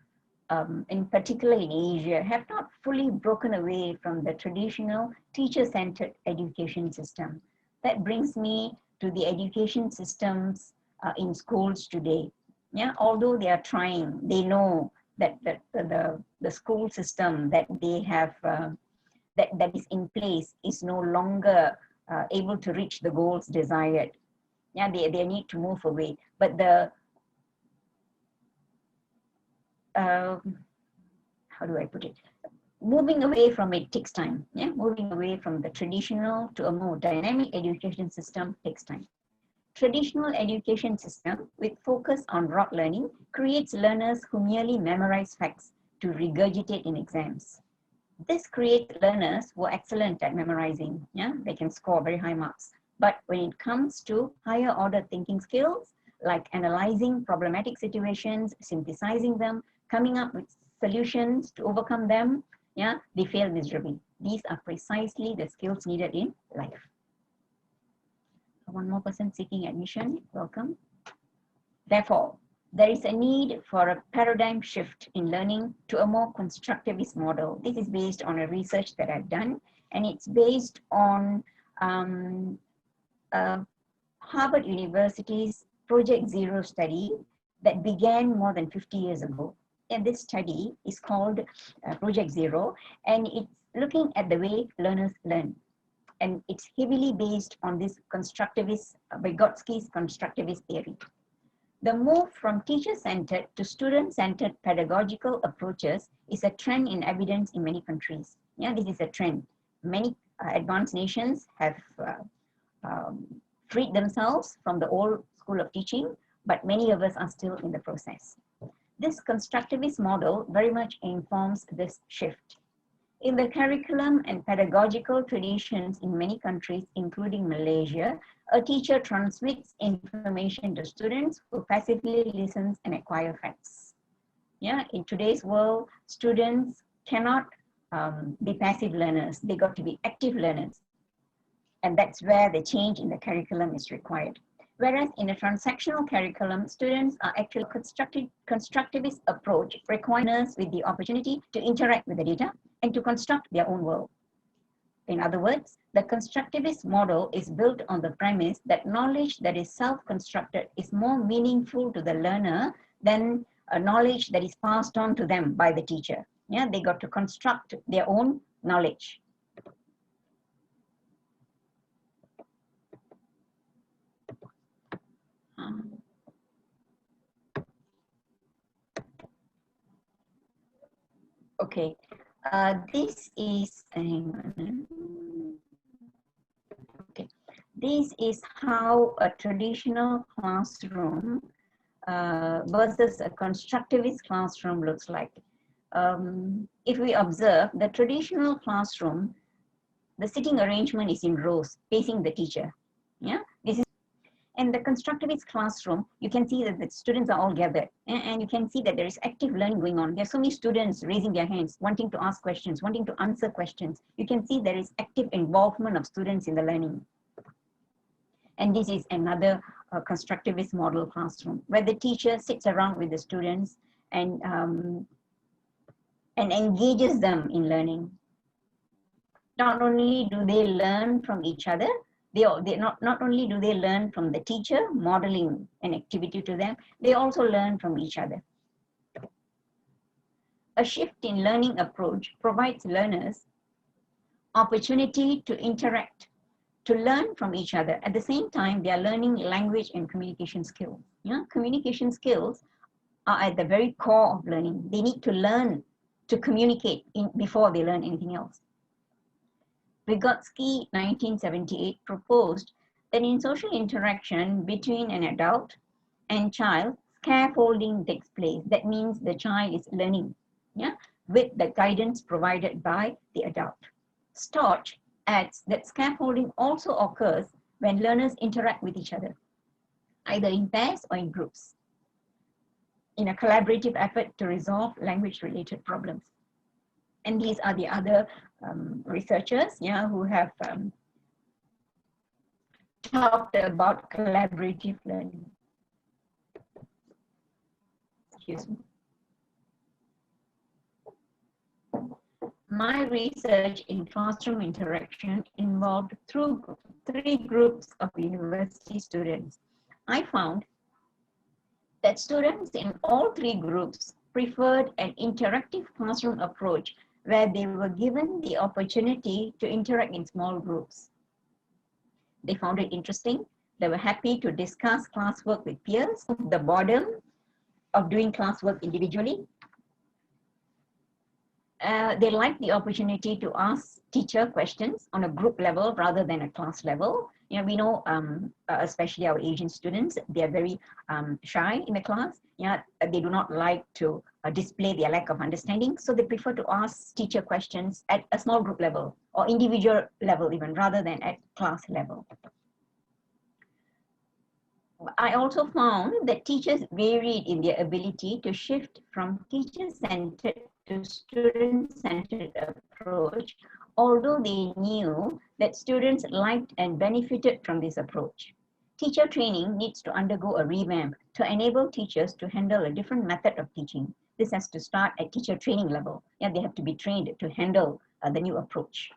in particular in Asia, have not fully broken away from the traditional teacher-centered education system. That brings me to the education systems in schools today. Yeah, although they are trying, they know that the school system that they have that is in place is no longer able to reach the goals desired. Yeah, they need to move away. But the how do I put it? Moving away from it takes time. Yeah, moving away from the traditional to a more dynamic education system takes time. Traditional education system with focus on rote learning creates learners who merely memorize facts to regurgitate in exams. This creates learners who are excellent at memorizing. Yeah, they can score very high marks. But when it comes to higher order thinking skills, like analyzing problematic situations, synthesizing them, coming up with solutions to overcome them, yeah, they fail miserably. These are precisely the skills needed in life. One more person seeking admission, welcome. Therefore, there is a need for a paradigm shift in learning to a more constructivist model. This is based on a research that I've done, and it's based on Harvard University's Project Zero study that began more than 50 years ago. And this study is called Project Zero, and it's looking at the way learners learn. And it's heavily based on this constructivist, Vygotsky's constructivist theory. The move from teacher-centered to student-centered pedagogical approaches is a trend in evidence in many countries. Yeah, this is a trend. Many advanced nations have freed themselves from the old school of teaching, but many of us are still in the process. This constructivist model very much informs this shift. In the curriculum and pedagogical traditions in many countries, including Malaysia, a teacher transmits information to students who passively listens and acquire facts. Yeah, in today's world, students cannot be passive learners. They got to be active learners. And that's where the change in the curriculum is required. Whereas in a transactional curriculum, students are actually constructivist approach requires learners with the opportunity to interact with the data and to construct their own world. In other words, the constructivist model is built on the premise that knowledge that is self-constructed is more meaningful to the learner than knowledge that is passed on to them by the teacher. Yeah, they got to construct their own knowledge. Okay, this is okay. This is how a traditional classroom versus a constructivist classroom looks like. If we observe the traditional classroom, the sitting arrangement is in rows facing the teacher. Yeah, this is. And the constructivist classroom, you can see that the students are all gathered, and you can see that there is active learning going on. There are so many students raising their hands, wanting to ask questions, wanting to answer questions. You can see there is active involvement of students in the learning. And this is another constructivist model classroom, where the teacher sits around with the students and engages them in learning. Not only do they learn from each other, not only do they learn from the teacher modeling an activity to them, they also learn from each other. A shift in learning approach provides learners opportunity to interact, to learn from each other. At the same time, they are learning language and communication skills. Yeah? Communication skills are at the very core of learning. They need to learn to communicate before they learn anything else. Vygotsky, 1978, proposed that in social interaction between an adult and child, scaffolding takes place. That means the child is learning, yeah, with the guidance provided by the adult. Storch adds that scaffolding also occurs when learners interact with each other, either in pairs or in groups, in a collaborative effort to resolve language-related problems. And these are the other researchers, yeah, who have talked about collaborative learning. Excuse me. My research in classroom interaction involved three groups of university students. I found that students in all three groups preferred an interactive classroom approach where they were given the opportunity to interact in small groups. They found it interesting. They were happy to discuss classwork with peers, the boredom of doing classwork individually. They liked the opportunity to ask teacher questions on a group level rather than a class level. You know, we know, especially our Asian students, they are very shy in the class. Yeah, they do not like to display their lack of understanding. So they prefer to ask teacher questions at a small group level or individual level even, rather than at class level. I also found that teachers varied in their ability to shift from teacher-centered to student-centered approach, although they knew that students liked and benefited from this approach. Teacher training needs to undergo a revamp to enable teachers to handle a different method of teaching. This has to start at teacher training level. Yeah, they have to be trained to handle the new approach.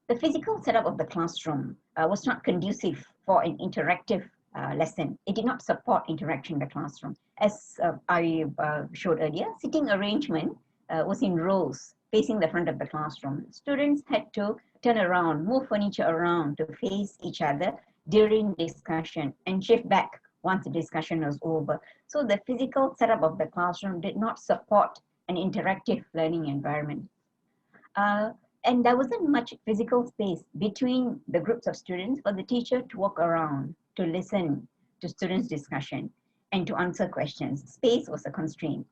The physical setup of the classroom was not conducive for an interactive lesson. It did not support interaction in the classroom. As I showed earlier, sitting arrangement was in rows facing the front of the classroom. Students had to turn around, move furniture around to face each other during discussion and shift back once the discussion was over. So the physical setup of the classroom did not support an interactive learning environment. And there wasn't much physical space between the groups of students for the teacher to walk around, to listen to students' discussion, and to answer questions. Space was a constraint.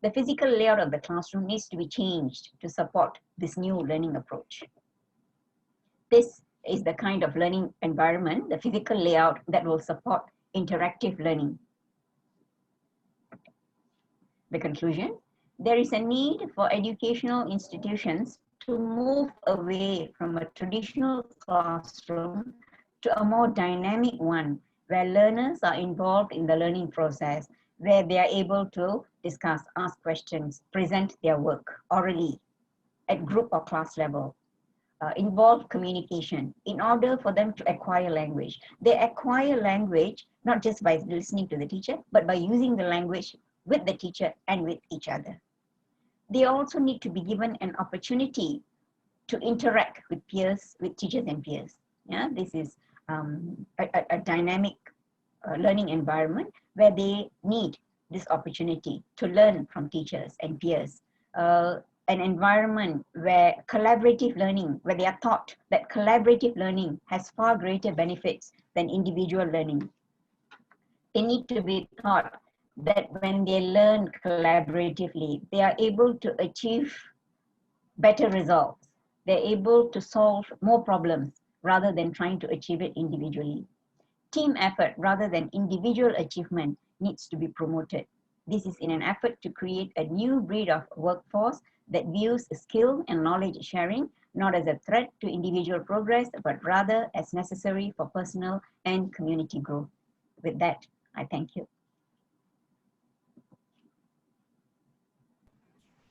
The physical layout of the classroom needs to be changed to support this new learning approach. This is the kind of learning environment, the physical layout that will support interactive learning. The conclusion, there is a need for educational institutions to move away from a traditional classroom to a more dynamic one, where learners are involved in the learning process, where they are able to discuss, ask questions, present their work orally at group or class level, involve communication in order for them to acquire language. They acquire language not just by listening to the teacher, but by using the language with the teacher and with each other. They also need to be given an opportunity to interact with peers, with teachers and peers. Yeah, this is a dynamic learning environment where they need this opportunity to learn from teachers and peers. An environment where collaborative learning, where they are taught that collaborative learning has far greater benefits than individual learning. They need to be taught that when they learn collaboratively, they are able to achieve better results. They're able to solve more problems rather than trying to achieve it individually. Team effort rather than individual achievement needs to be promoted. This is in an effort to create a new breed of workforce that views skill and knowledge sharing not as a threat to individual progress, but rather as necessary for personal and community growth. With that, I thank you.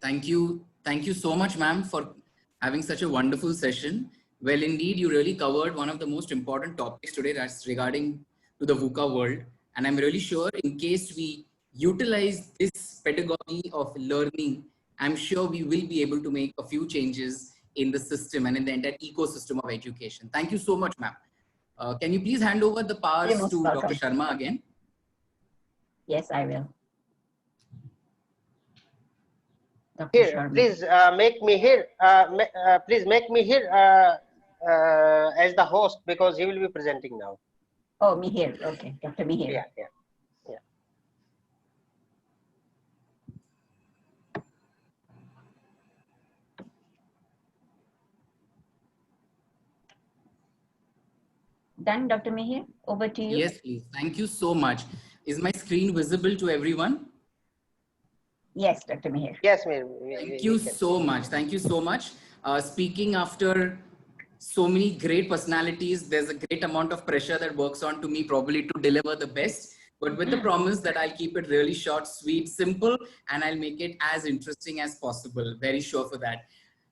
Thank you. Thank you so much, ma'am, for having such a wonderful session. Well, indeed, you really covered one of the most important topics today, that's regarding to the VUCA world. And I'm really sure in case we utilize this pedagogy of learning, I'm sure we will be able to make a few changes in the system and in the entire ecosystem of education. Thank you so much, ma'am. Can you please hand over the powers to Dr. Sharma again? Yes, I will. Here, please make me here. Please make me here as the host, because he will be presenting now. Oh, Mihir. Okay, Dr. Mihir. Yeah. Done, Dr. Mihir? Over to you. Yes, please. Thank you so much. Is my screen visible to everyone? Yes, Dr. Mihir. Yes, ma'am. Thank you so much. Thank you so much. Speaking after so many great personalities, there's a great amount of pressure that works on to me probably to deliver the best, but with the promise that I'll keep it really short, sweet, simple, and I'll make it as interesting as possible. Very sure for that.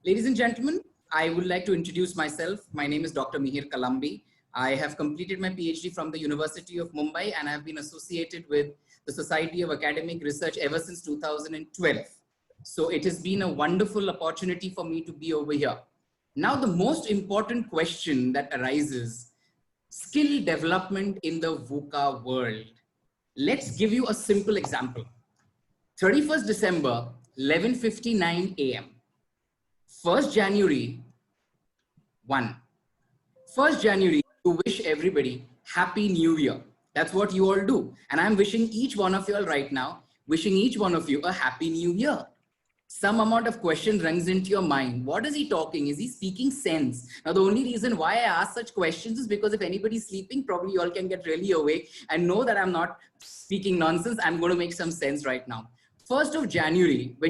Ladies and gentlemen, I would like to introduce myself. My name is Dr. Mihir Kalambi. I have completed my PhD from the University of Mumbai, and I've been associated with the Society of Academic Research ever since 2012. So it has been a wonderful opportunity for me to be over here. Now, the most important question that arises, skill development in the VUCA world. Let's give you a simple example. 31st December, 11:59 a.m. 1st January, 1st January, to wish everybody Happy New Year. That's what you all do. And I'm wishing each one of you all right now, wishing each one of you a Happy New Year. Some amount of question runs into your mind. What is he talking? Is he speaking sense? Now, the only reason why I ask such questions is because if anybody's sleeping, probably you all can get really awake and know that I'm not speaking nonsense. I'm going to make some sense right now. 1st of January, when